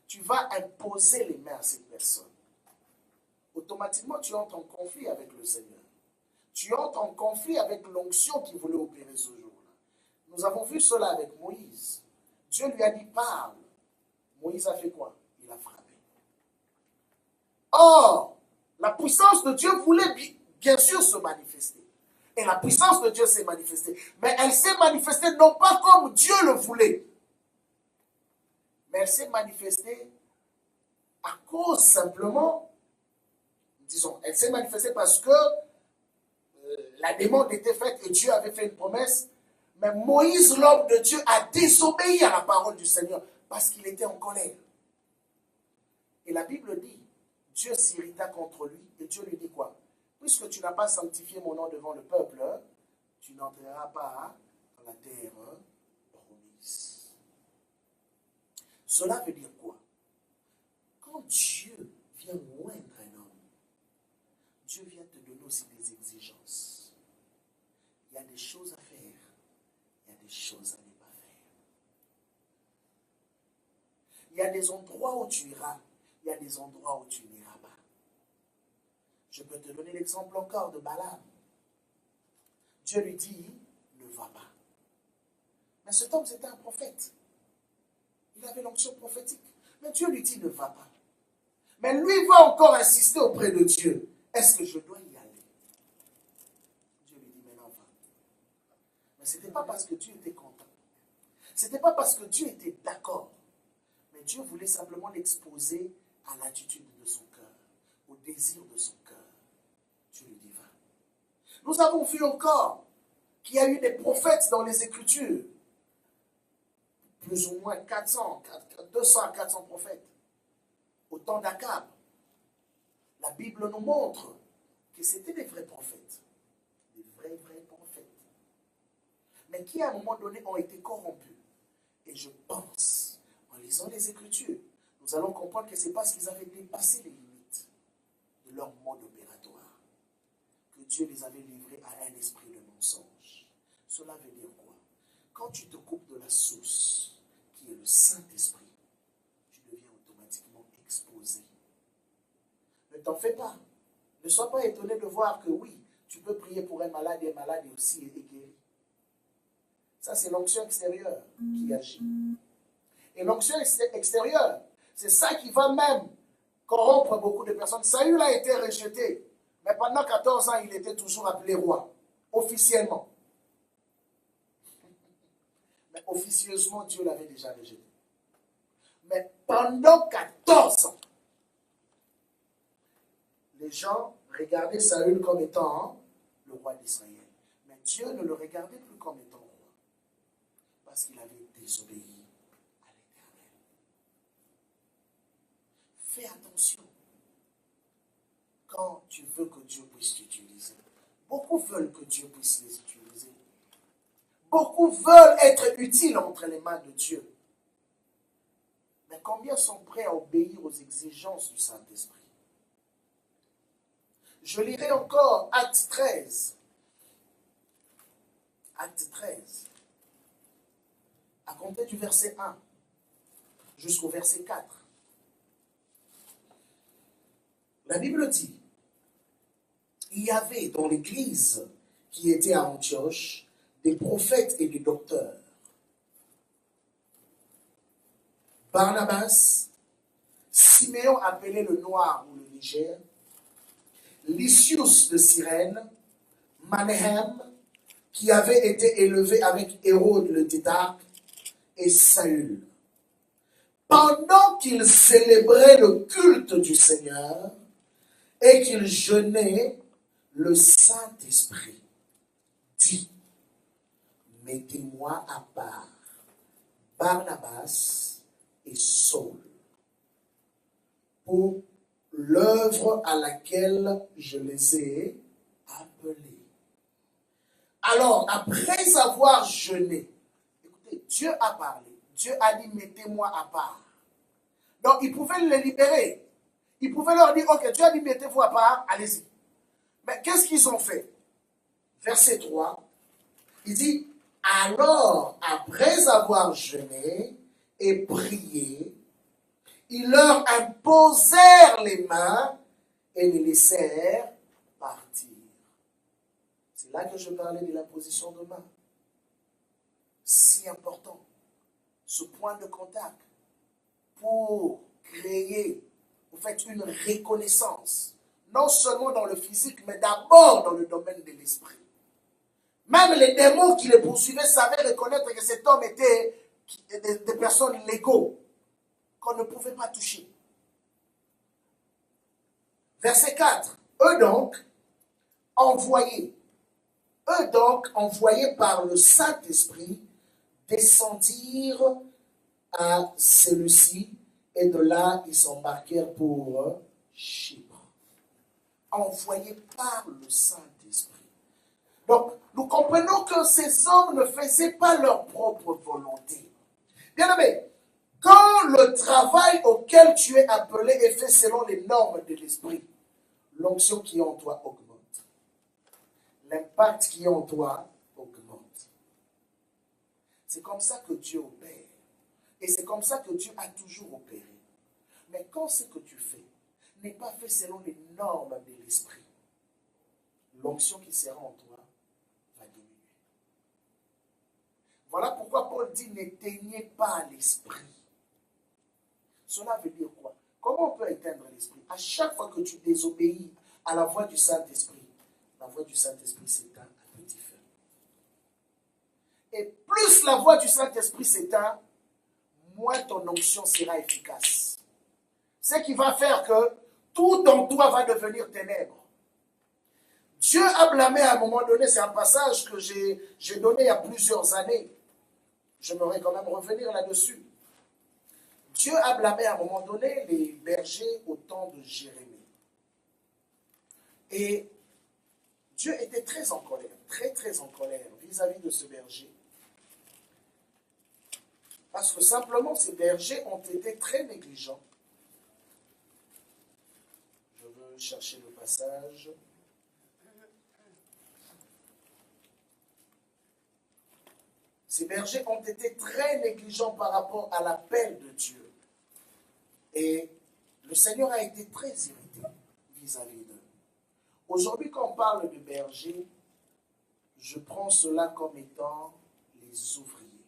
tu vas imposer les mains à cette personne. Automatiquement, tu entres en conflit avec le Seigneur. Tu entres en conflit avec l'onction qui voulait opérer ce jour-là. Nous avons vu cela avec Moïse. Dieu lui a dit, parle. Moïse a fait quoi? Il a frappé. Or, la puissance de Dieu voulait bien sûr se manifester. Et la puissance de Dieu s'est manifestée. Mais elle s'est manifestée non pas comme Dieu le voulait. Mais elle s'est manifestée à cause simplement, disons, elle s'est manifestée parce que la demande était faite et Dieu avait fait une promesse. Mais Moïse, l'homme de Dieu, a désobéi à la parole du Seigneur parce qu'il était en colère. Et la Bible dit, Dieu s'irrita contre lui et Dieu lui dit quoi? Puisque tu n'as pas sanctifié mon nom devant le peuple, tu n'entreras pas dans la terre promise. Cela veut dire quoi? Quand Dieu vient moindre un homme, Dieu vient te donner aussi des exigences. Il y a des choses à faire, il y a des choses à ne pas faire. Il y a des endroits où tu iras, il y a des endroits où tu n'iras pas. Je peux te donner l'exemple encore de Balaam. Dieu lui dit, ne va pas. Mais cet homme, c'était un prophète. Il avait l'onction prophétique. Mais Dieu lui dit, ne va pas. Mais lui va encore insister auprès de Dieu. Est-ce que je dois y aller? Dieu lui dit, maintenant va. Mais ce n'était pas parce que Dieu était content. Ce n'était pas parce que Dieu était d'accord. Mais Dieu voulait simplement l'exposer à l'attitude de son cœur, au désir de son cœur. Dieu lui dit, va. Nous avons vu encore qu'il y a eu des prophètes dans les Écritures. Plus ou moins 200 à 400 prophètes. Au temps d'Akab, la Bible nous montre que c'était des vrais prophètes. Des vrais prophètes. Mais qui à un moment donné ont été corrompus. Et je pense, en lisant les Écritures, nous allons comprendre que c'est parce qu'ils avaient dépassé les limites de leur mode opératoire que Dieu les avait livrés à un esprit de mensonge. Cela veut dire quoi? Quand tu te coupes de la source, qui est le Saint-Esprit, tu deviens automatiquement exposé. Ne t'en fais pas. Ne sois pas étonné de voir que oui, tu peux prier pour un malade et aussi est guéri. Ça, c'est l'onction extérieure qui agit. Et l'onction extérieure, c'est ça qui va même corrompre beaucoup de personnes. Saül a été rejeté, mais pendant 14 ans, il était toujours appelé roi, officiellement. Mais officieusement, Dieu l'avait déjà rejeté. Mais pendant 14 ans, les gens regardaient Saül comme étant le roi d'Israël. Mais Dieu ne le regardait plus comme étant roi. Parce qu'il avait désobéi à l'Éternel. Fais attention quand tu veux que Dieu puisse t'utiliser. Beaucoup veulent que Dieu puisse les utiliser. Beaucoup veulent être utiles entre les mains de Dieu. Mais combien sont prêts à obéir aux exigences du Saint-Esprit? Je lirai encore Acte 13. Acte 13. À compter du verset 1 jusqu'au verset 4. La Bible dit, il y avait dans l'église qui était à Antioche des prophètes et des docteurs. Barnabas, Siméon appelé le Noir ou le Niger, Lysius de Cyrène, Manahem, qui avait été élevé avec Hérode le Tétrarque, et Saül. Pendant qu'ils célébraient le culte du Seigneur et qu'ils jeûnaient, le Saint-Esprit dit, mettez-moi à part Barnabas et Saul pour l'œuvre à laquelle je les ai appelés. Alors, après avoir jeûné, écoutez, Dieu a parlé. Dieu a dit, mettez-moi à part. Donc, il pouvait les libérer. Il pouvait leur dire, ok, Dieu a dit, mettez-vous à part, allez-y. Mais qu'est-ce qu'ils ont fait? Verset 3, il dit, alors, après avoir jeûné et prié, ils leur imposèrent les mains et les laissèrent partir. C'est là que je parlais de l'imposition de main. Si important, ce point de contact pour créer, en fait, une reconnaissance, non seulement dans le physique, mais d'abord dans le domaine de l'esprit. Même les démons qui les poursuivaient savaient reconnaître que cet homme était des personnes légaux, qu'on ne pouvait pas toucher. Verset 4. Eux donc, envoyés par le Saint-Esprit, descendirent à celui-ci, et de là, ils s'embarquèrent pour Chypre. Envoyés par le Saint-Esprit. Donc, nous comprenons que ces hommes ne faisaient pas leur propre volonté. Bien aimé, quand le travail auquel tu es appelé est fait selon les normes de l'esprit, l'onction qui est en toi augmente. L'impact qui est en toi augmente. C'est comme ça que Dieu opère. Et c'est comme ça que Dieu a toujours opéré. Mais quand ce que tu fais n'est pas fait selon les normes de l'esprit, l'onction qui sera en toi va diminuer. Voilà pourquoi Paul dit n'éteignez pas l'esprit. Cela veut dire quoi? Comment on peut éteindre l'esprit? À chaque fois que tu désobéis à la voix du Saint-Esprit, la voix du Saint-Esprit s'éteint à petit feu. Et plus la voix du Saint-Esprit s'éteint, moins ton onction sera efficace. Ce qui va faire que tout en toi va devenir ténèbres. Dieu a blâmé à un moment donné, c'est un passage que j'ai donné il y a plusieurs années. J'aimerais quand même revenir là-dessus. Dieu a blâmé à un moment donné les bergers au temps de Jérémie. Et Dieu était très en colère, très en colère vis-à-vis de ce berger. Parce que simplement ces bergers ont été très négligents. Je veux chercher le passage. Ces bergers ont été très négligents par rapport à l'appel de Dieu. Et le Seigneur a été très irrité vis-à-vis d'eux. Aujourd'hui, quand on parle de bergers, je prends cela comme étant les ouvriers.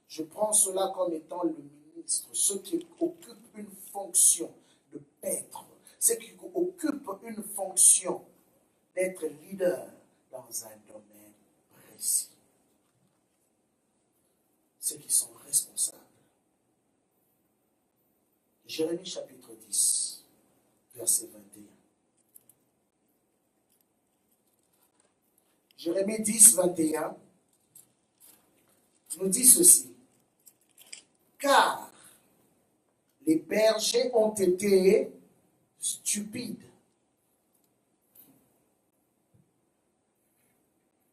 Je prends cela comme étant le ministre, ceux qui occupent une fonction de paître, ceux qui occupent une fonction d'être leader dans un domaine précis. Ceux qui sont responsables. Jérémie chapitre 10, verset 21. Jérémie 10, 21 nous dit ceci. Car les bergers ont été stupides.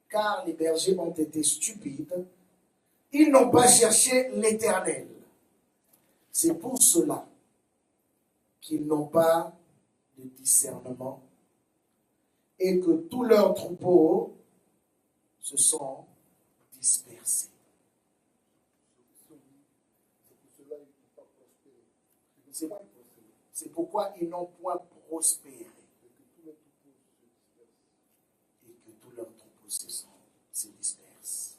Car les bergers ont été stupides. Ils n'ont pas cherché l'Éternel. C'est pour cela qu'ils n'ont pas de discernement et que tous leurs troupeaux se sont dispersés. C'est pourquoi ils n'ont point prospéré et que tous leurs troupeaux se dispersent.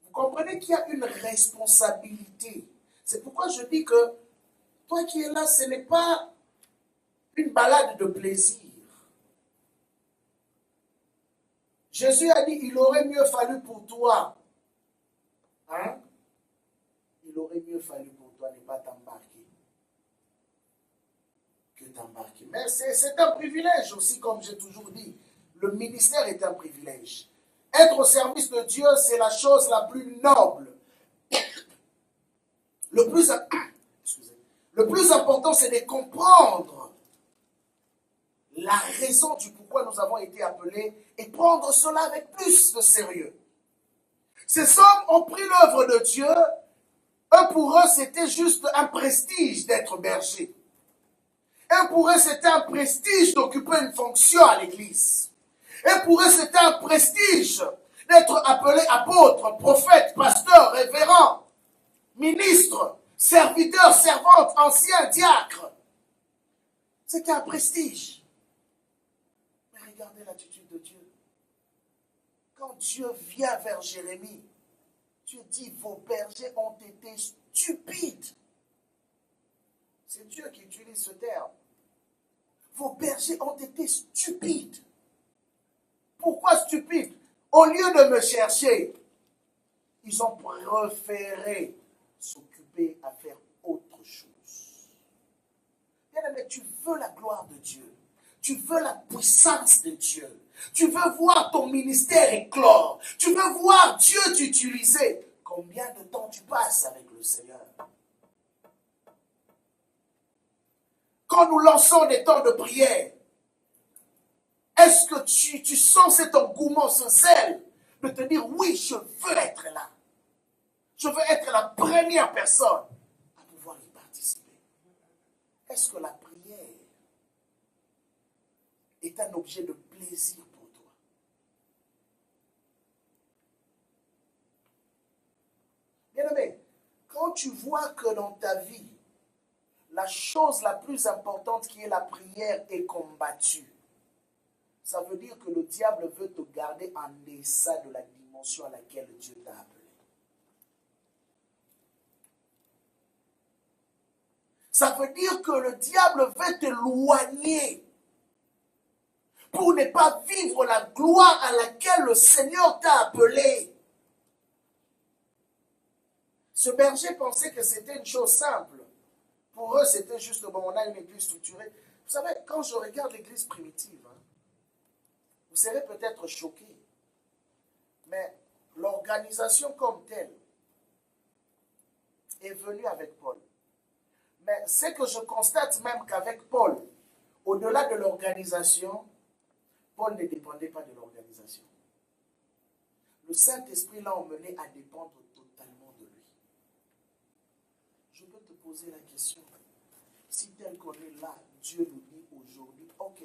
Vous comprenez qu'il y a une responsabilité. C'est pourquoi je dis que toi qui es là, ce n'est pas une balade de plaisir. Jésus a dit, il aurait mieux fallu pour toi, il aurait mieux fallu pour toi ne pas t'embarquer que t'embarquer. Mais c'est un privilège aussi, comme j'ai toujours dit. Le ministère est un privilège. Être au service de Dieu, c'est la chose la plus noble. Le plus important, c'est de comprendre la raison du pourquoi nous avons été appelés et prendre cela avec plus de sérieux. Ces hommes ont pris l'œuvre de Dieu. Pour eux, c'était juste un prestige d'être berger. Pour eux, c'était un prestige d'occuper une fonction à l'église. Et pour eux, c'était un prestige d'être appelé apôtre, prophète, pasteur, révérend, ministre, serviteur, servante, ancien, diacre. C'était un prestige. Mais regardez l'attitude de Dieu. Quand Dieu vient vers Jérémie, Dieu dit, vos bergers ont été stupides. C'est Dieu qui utilise ce terme. Vos bergers ont été stupides. Pourquoi stupides? Au lieu de me chercher, ils ont préféré s'occuper à faire autre chose. Bien-aimé, tu veux la gloire de Dieu. Tu veux la puissance de Dieu. Tu veux voir ton ministère éclore. Tu veux voir Dieu t'utiliser. Combien de temps tu passes avec le Seigneur? Quand nous lançons des temps de prière, est-ce que tu sens cet engouement, ce zèle de te dire, oui, je veux être là. Je veux être la première personne à pouvoir y participer. Est-ce que la prière est un objet de plaisir pour toi? Bien-aimé, quand tu vois que dans ta vie, la chose la plus importante qui est la prière est combattue, ça veut dire que le diable veut te garder en deçà de la dimension dimension à laquelle Dieu t'a appelé. Ça veut dire que le diable veut t'éloigner pour ne pas vivre la gloire à laquelle le Seigneur t'a appelé. Ce berger pensait que c'était une chose simple. Pour eux, c'était juste, bon, on a une église structurée. Vous savez, quand je regarde l'église primitive, vous serez peut-être choqués, mais l'organisation comme telle est venue avec Paul. Mais c'est que je constate même qu'avec Paul, au-delà de l'organisation, Paul ne dépendait pas de l'organisation. Le Saint-Esprit l'a emmené à dépendre totalement de lui. Je peux te poser la question. Si tel qu'on est là, Dieu nous dit aujourd'hui, ok,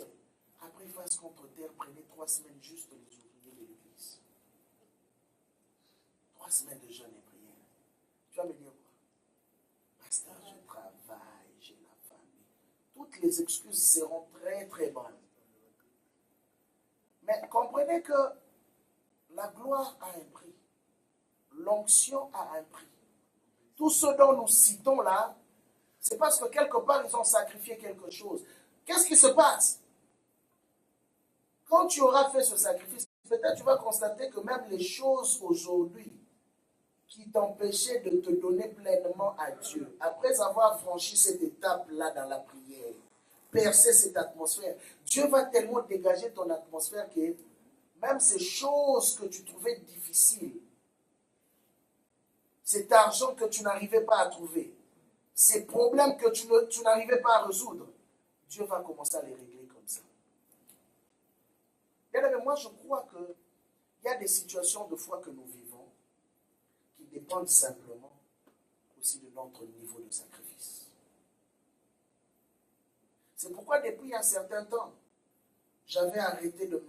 après face contre terre, prenez 3 semaines juste les ouvriers de l'église. 3 semaines de jeûne et prière. Tu vas me dire quoi? Pasteur, je travaille, j'ai la famille. Toutes les excuses seront très très bonnes. Mais comprenez que la gloire a un prix. L'onction a un prix. Tout ce dont nous citons là, c'est parce que quelque part, ils ont sacrifié quelque chose. Qu'est-ce qui se passe? Quand tu auras fait ce sacrifice, peut-être tu vas constater que même les choses aujourd'hui qui t'empêchaient de te donner pleinement à Dieu, après avoir franchi cette étape-là dans la prière, percer cette atmosphère, Dieu va tellement dégager ton atmosphère que même ces choses que tu trouvais difficiles, cet argent que tu n'arrivais pas à trouver, ces problèmes que tu n'arrivais pas à résoudre, Dieu va commencer à les régler comme ça. Bien aimé, moi je crois qu'il y a des situations de foi que nous vivons qui dépendent simplement aussi de notre niveau de sacrifice. C'est pourquoi depuis un certain temps, j'avais arrêté de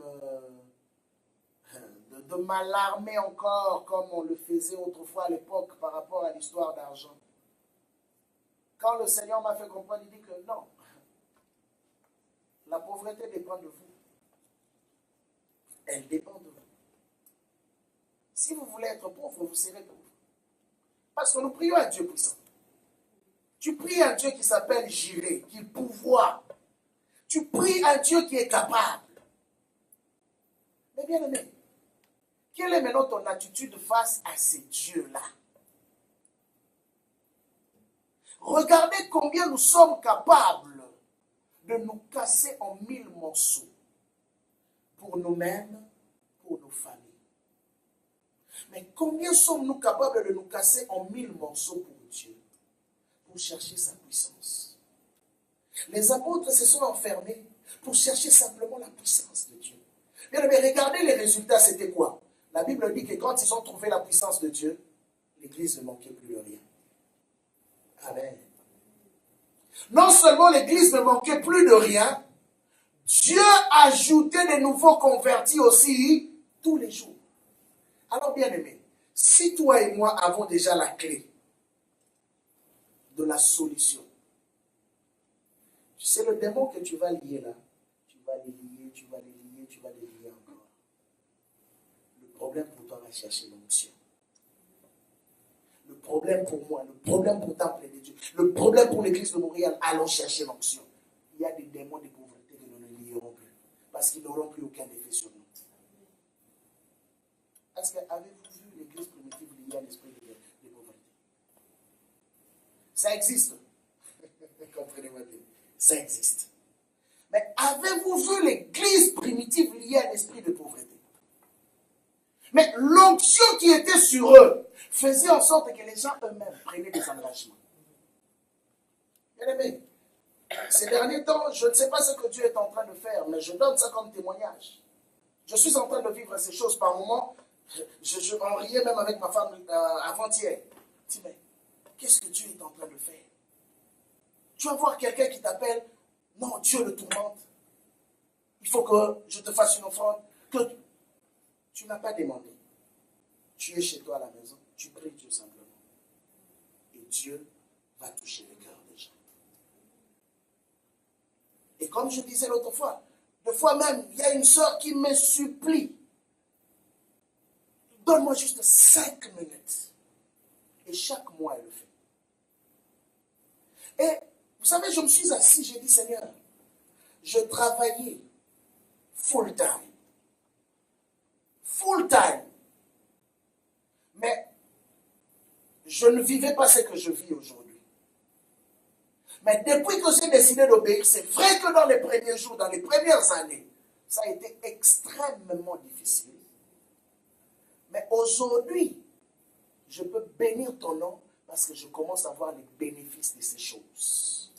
m'alarmer encore comme on le faisait autrefois à l'époque par rapport à l'histoire d'argent. Quand le Seigneur m'a fait comprendre, il dit que non, la pauvreté dépend de vous. Elle dépend de vous. Si vous voulez être pauvre, vous serez pauvre. Parce que nous prions à Dieu puissant. Tu pries à Dieu qui s'appelle Jireh, qui est pouvoir. Tu pries à Dieu qui est capable. Mais bien aimé, quelle est maintenant ton attitude face à ces dieux-là? Regardez combien nous sommes capables de nous casser en 1000 morceaux pour nous-mêmes, pour nos familles. Mais combien sommes-nous capables de nous casser en 1000 morceaux pour Dieu, pour chercher sa puissance? Les apôtres se sont enfermés pour chercher simplement la puissance de Dieu. Mais regardez les résultats, c'était quoi? La Bible dit que quand ils ont trouvé la puissance de Dieu, l'Église ne manquait plus de rien. Amen. Non seulement l'Église ne manquait plus de rien, Dieu ajoutait des nouveaux convertis aussi tous les jours. Alors bien aimé, si toi et moi avons déjà la clé de la solution, tu sais le démon que tu vas lier là, tu vas les lier, tu vas les lier, tu vas les lier encore. Le problème pour toi va chercher l'onction. Le problème pour moi, le problème pour Temple de Dieu, le problème pour l'église de Montréal, allons chercher l'onction. Il y a des démons de pauvreté que nous ne lierons plus, parce qu'ils n'auront plus aucun effet sur nous. Est-ce que avez-vous vu l'église primitive liée à l'esprit de pauvreté? Ça existe. Comprenez-moi bien. Ça existe. Mais avez-vous vu l'église primitive liée à l'esprit de pauvreté? Mais l'onction qui était sur eux faisait en sorte que les gens eux-mêmes prenaient des engagements. Bien aimé, ces derniers temps, je ne sais pas ce que Dieu est en train de faire, mais je donne ça comme témoignage. Je suis en train de vivre ces choses par moments. Je en riais même avec ma femme avant-hier. Je dis, mais qu'est-ce que Dieu est en train de faire? Tu vas voir quelqu'un qui t'appelle, non, Dieu le tourmente. Il faut que je te fasse une offrande. Que tu n'as pas demandé. Tu es chez toi à la maison, tu pries Dieu simplement. Et Dieu va toucher le cœur des gens. Et comme je disais l'autre fois, des fois même, il y a une sœur qui me supplie. Donne-moi juste 5 minutes. Et chaque mois, elle le fait. Et vous savez, je me suis assis, j'ai dit, Seigneur, je travaillais full time. Full time. Mais je ne vivais pas ce que je vis aujourd'hui. Mais depuis que j'ai décidé d'obéir, c'est vrai que dans les premiers jours, dans les premières années, ça a été extrêmement difficile. Mais aujourd'hui, je peux bénir ton nom parce que je commence à voir les bénéfices de ces choses.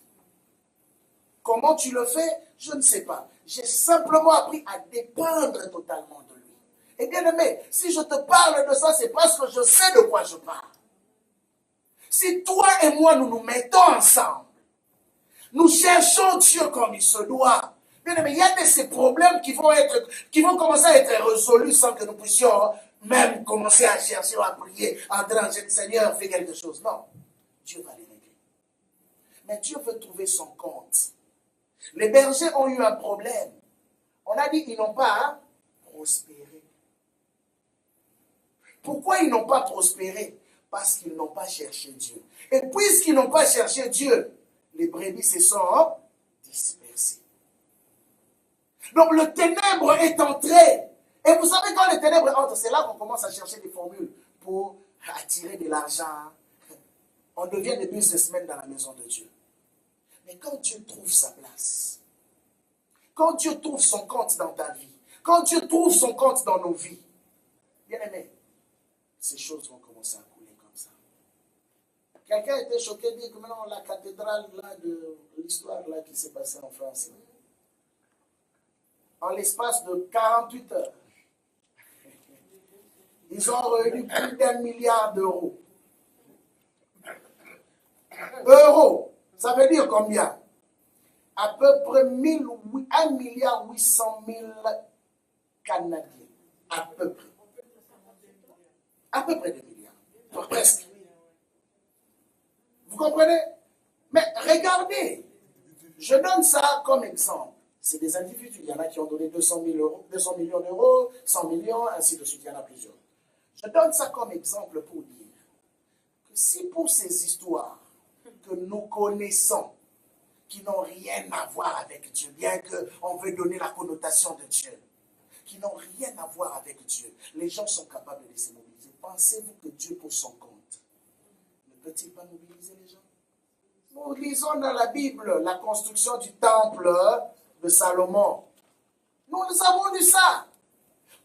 Comment tu le fais? Je ne sais pas. J'ai simplement appris à dépendre totalement de lui. Et bien aimé, si je te parle de ça, c'est parce que je sais de quoi je parle. Si toi et moi, nous nous mettons ensemble, nous cherchons Dieu comme il se doit. Bien aimé, il y a de ces problèmes qui vont commencer à être résolus sans que nous puissions même commencer à chercher, à prier, à entrer en Dieu, Seigneur, fais quelque chose. Non, Dieu va les régler. Mais Dieu veut trouver son compte. Les bergers ont eu un problème. On a dit qu'ils n'ont pas prospéré. Pourquoi ils n'ont pas prospéré? Parce qu'ils n'ont pas cherché Dieu. Et puisqu'ils n'ont pas cherché Dieu, les brebis se sont dispersées. Donc le ténèbre est entré. Et vous savez, quand le ténèbre entre, c'est là qu'on commence à chercher des formules pour attirer de l'argent. On devient des businessmen dans la maison de Dieu. Mais quand Dieu trouve sa place, quand Dieu trouve son compte dans ta vie, quand Dieu trouve son compte dans nos vies, bien aimé, ces choses vont commencer à couler comme ça. Quelqu'un était choqué, dit que maintenant la cathédrale là, de l'histoire là qui s'est passée en France, là, en l'espace de 48 heures, ils ont réuni plus d'1 milliard d'euros. Euros, ça veut dire combien? À peu près 1 milliard 800 000 Canadiens. À peu près. À peu près 2 milliards. Presque. Vous comprenez? Mais regardez, je donne ça comme exemple. C'est des individus. Il y en a qui ont donné 200 millions d'euros, 100 millions, ainsi de suite. Il y en a plusieurs. Je donne ça comme exemple pour dire que si pour ces histoires que nous connaissons, qui n'ont rien à voir avec Dieu, bien qu'on veut donner la connotation de Dieu, qui n'ont rien à voir avec Dieu, les gens sont capables de se mobiliser. Pensez-vous que Dieu, pour son compte, ne peut-il pas mobiliser les gens? Nous lisons dans la Bible la construction du temple de Salomon. Nous avons lu ça.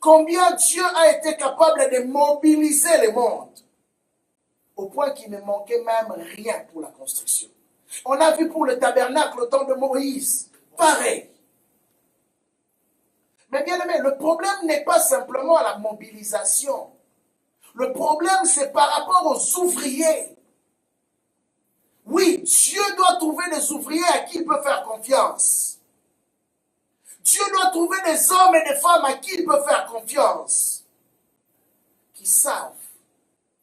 Combien Dieu a été capable de mobiliser le monde, au point qu'il ne manquait même rien pour la construction. On a vu pour le tabernacle au temps de Moïse, pareil. Mais bien aimé, le problème n'est pas simplement la mobilisation. Le problème, c'est par rapport aux ouvriers. Oui, Dieu doit trouver des ouvriers à qui il peut faire confiance. Dieu doit trouver des hommes et des femmes à qui il peut faire confiance, qui savent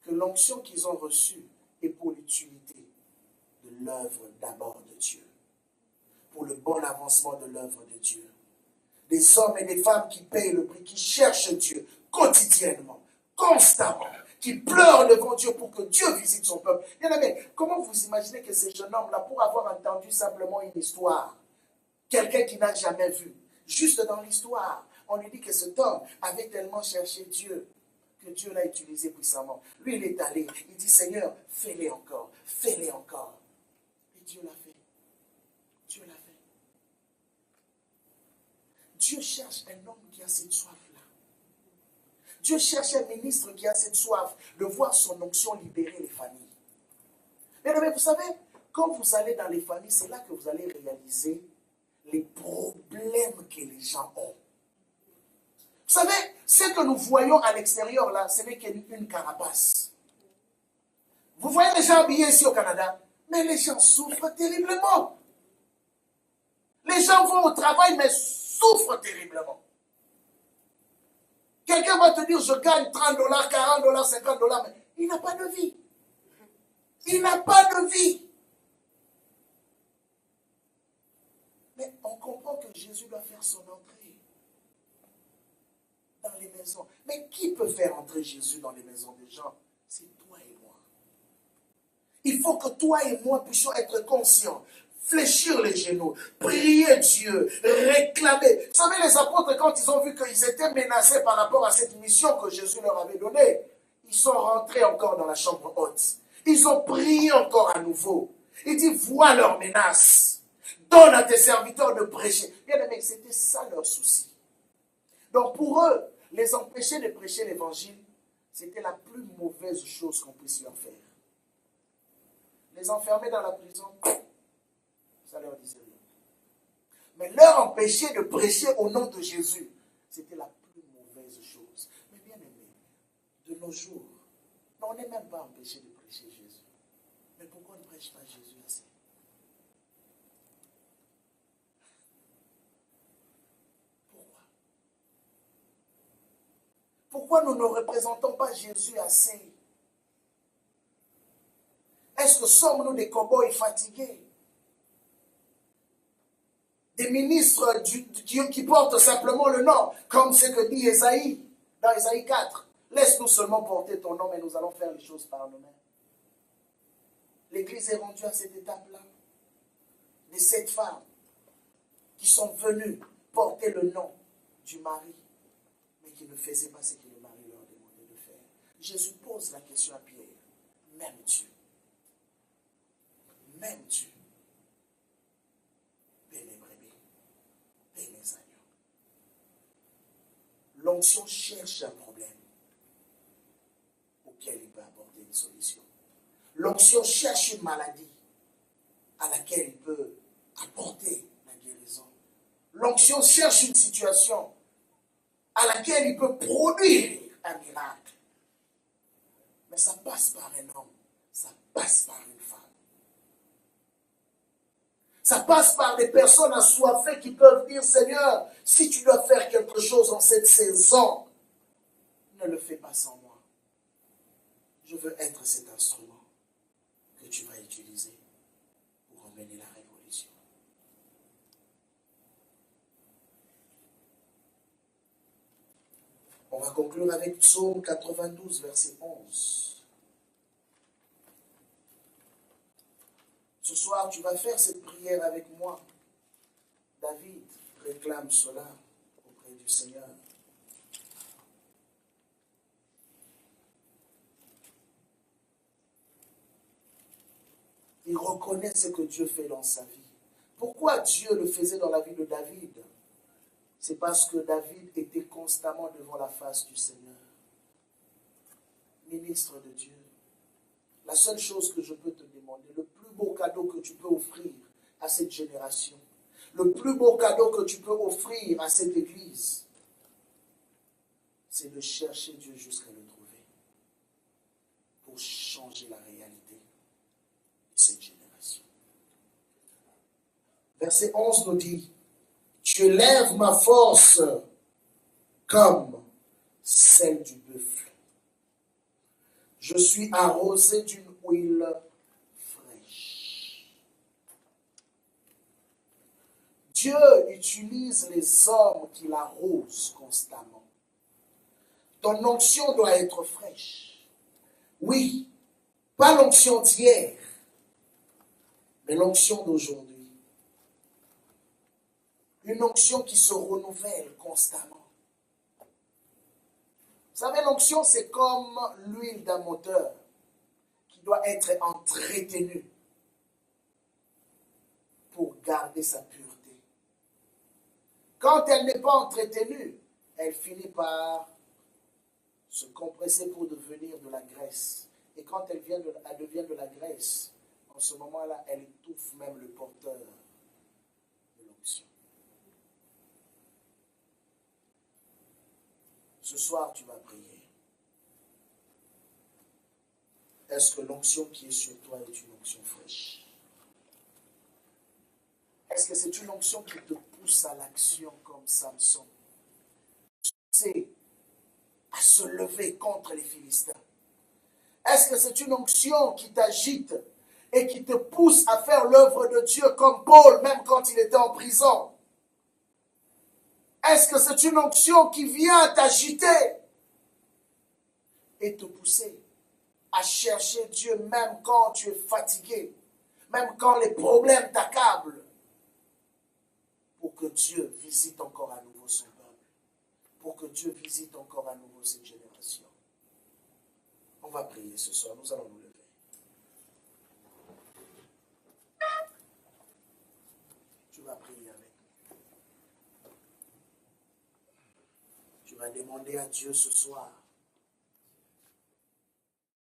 que l'onction qu'ils ont reçue est pour l'utilité de l'œuvre d'abord de Dieu, pour le bon avancement de l'œuvre de Dieu. Des hommes et des femmes qui payent le prix, qui cherchent Dieu quotidiennement, constamment, qui pleurent devant Dieu pour que Dieu visite son peuple. Bien aimé, comment vous imaginez que ces jeunes hommes-là, pour avoir entendu simplement une histoire, quelqu'un qui n'a jamais vu, juste dans l'histoire, on lui dit que cet homme avait tellement cherché Dieu, que Dieu l'a utilisé puissamment. Lui, il est allé, il dit, Seigneur, fais-les encore, fais-les encore. Et Dieu l'a fait. Dieu l'a fait. Dieu cherche un homme qui a cette soif-là. Dieu cherche un ministre qui a cette soif de voir son onction libérer les familles. Mais vous savez, quand vous allez dans les familles, c'est là que vous allez réaliser les problèmes que les gens ont. Vous savez, ce que nous voyons à l'extérieur là, ce n'est qu'une carapace. Vous voyez les gens habillés ici au Canada, mais les gens souffrent terriblement. Les gens vont au travail, mais souffrent terriblement. Quelqu'un va te dire, je gagne 30 $, 40 $, 50 $, mais il n'a pas de vie. Il n'a pas de vie. Mais on comprend que Jésus doit faire son entrée. dans les maisons. Mais qui peut faire entrer Jésus dans les maisons des gens? C'est toi et moi. Il faut que toi et moi puissions être conscients, fléchir les genoux, prier Dieu, réclamer. Vous savez, les apôtres, quand ils ont vu qu'ils étaient menacés par rapport à cette mission que Jésus leur avait donnée, ils sont rentrés encore dans la chambre haute. Ils ont prié encore à nouveau. Il dit, vois leurs menaces. Donne à tes serviteurs de prêcher. Bien aimé, c'était ça leur souci. Donc pour eux, les empêcher de prêcher l'évangile, c'était la plus mauvaise chose qu'on puisse leur faire. Les enfermer dans la prison, ça leur disait rien. Mais leur empêcher de prêcher au nom de Jésus, c'était la plus mauvaise chose. Mais bien aimé, de nos jours, on n'est même pas empêché de prêcher Jésus. Mais pourquoi on ne prêche pas Jésus assez? Pourquoi? Pourquoi nous ne représentons pas Jésus assez? Est-ce que sommes-nous des cow-boys fatigués? Des ministres qui portent simplement le nom, comme ce que dit Ésaïe, dans Ésaïe 4. Laisse-nous seulement porter ton nom et nous allons faire les choses par nous-mêmes. L'Église est rendue à cette étape-là. Les 7 femmes qui sont venues porter le nom du mari, mais qui ne faisaient pas ce que le mari leur demandait de faire. Jésus pose la question à Pierre, m'aimes-tu? M'aimes-tu? Paie les brebis, paie les agneaux. L'onction cherche un problème auquel il peut apporter une solution. L'onction cherche une maladie à laquelle il peut apporter la guérison. L'onction cherche une situation à laquelle il peut produire un miracle. Mais ça passe par un homme, ça passe par une femme. Ça passe par des personnes assoiffées qui peuvent dire, Seigneur, si tu dois faire quelque chose en cette saison, ne le fais pas sans moi. Je veux être cet instrument que tu vas utiliser pour emmener la révolution. On va conclure avec Psaume 92, verset 11. Ce soir, tu vas faire cette prière avec moi. David réclame cela auprès du Seigneur. Il reconnaît ce que Dieu fait dans sa vie. Pourquoi Dieu le faisait dans la vie de David? C'est parce que David était constamment devant la face du Seigneur. Ministre de Dieu. La seule chose que je peux te demander, le plus beau cadeau que tu peux offrir à cette génération, le plus beau cadeau que tu peux offrir à cette église, c'est de chercher Dieu jusqu'à le trouver pour changer la réalité de cette génération. Verset 11 nous dit, tu élèves ma force comme celle du buffle. Je suis arrosé d'une huile fraîche. Dieu utilise les hommes qui l'arrosent constamment. Ton onction doit être fraîche. Oui, pas l'onction d'hier, mais l'onction d'aujourd'hui. Une onction qui se renouvelle constamment. Vous savez, l'onction, c'est comme l'huile d'un moteur qui doit être entretenue pour garder sa pureté. Quand elle n'est pas entretenue, elle finit par se compresser pour devenir de la graisse. Et quand elle devient de la graisse, en ce moment-là, elle étouffe même le porteur de l'onction. Ce soir, tu vas prier. Est-ce que l'onction qui est sur toi est une onction fraîche? Est-ce que c'est une onction qui te pousse à l'action comme Samson? Tu sais, à se lever contre les Philistins. Est-ce que c'est une onction qui t'agite et qui te pousse à faire l'œuvre de Dieu comme Paul, même quand il était en prison? Est-ce que c'est une onction qui vient t'agiter et te pousser à chercher Dieu même quand tu es fatigué, même quand les problèmes t'accablent, pour que Dieu visite encore à nouveau son peuple, pour que Dieu visite encore à nouveau cette génération? On va prier ce soir, nous allons nous lever. Tu vas prier avec nous. Tu vas demander à Dieu ce soir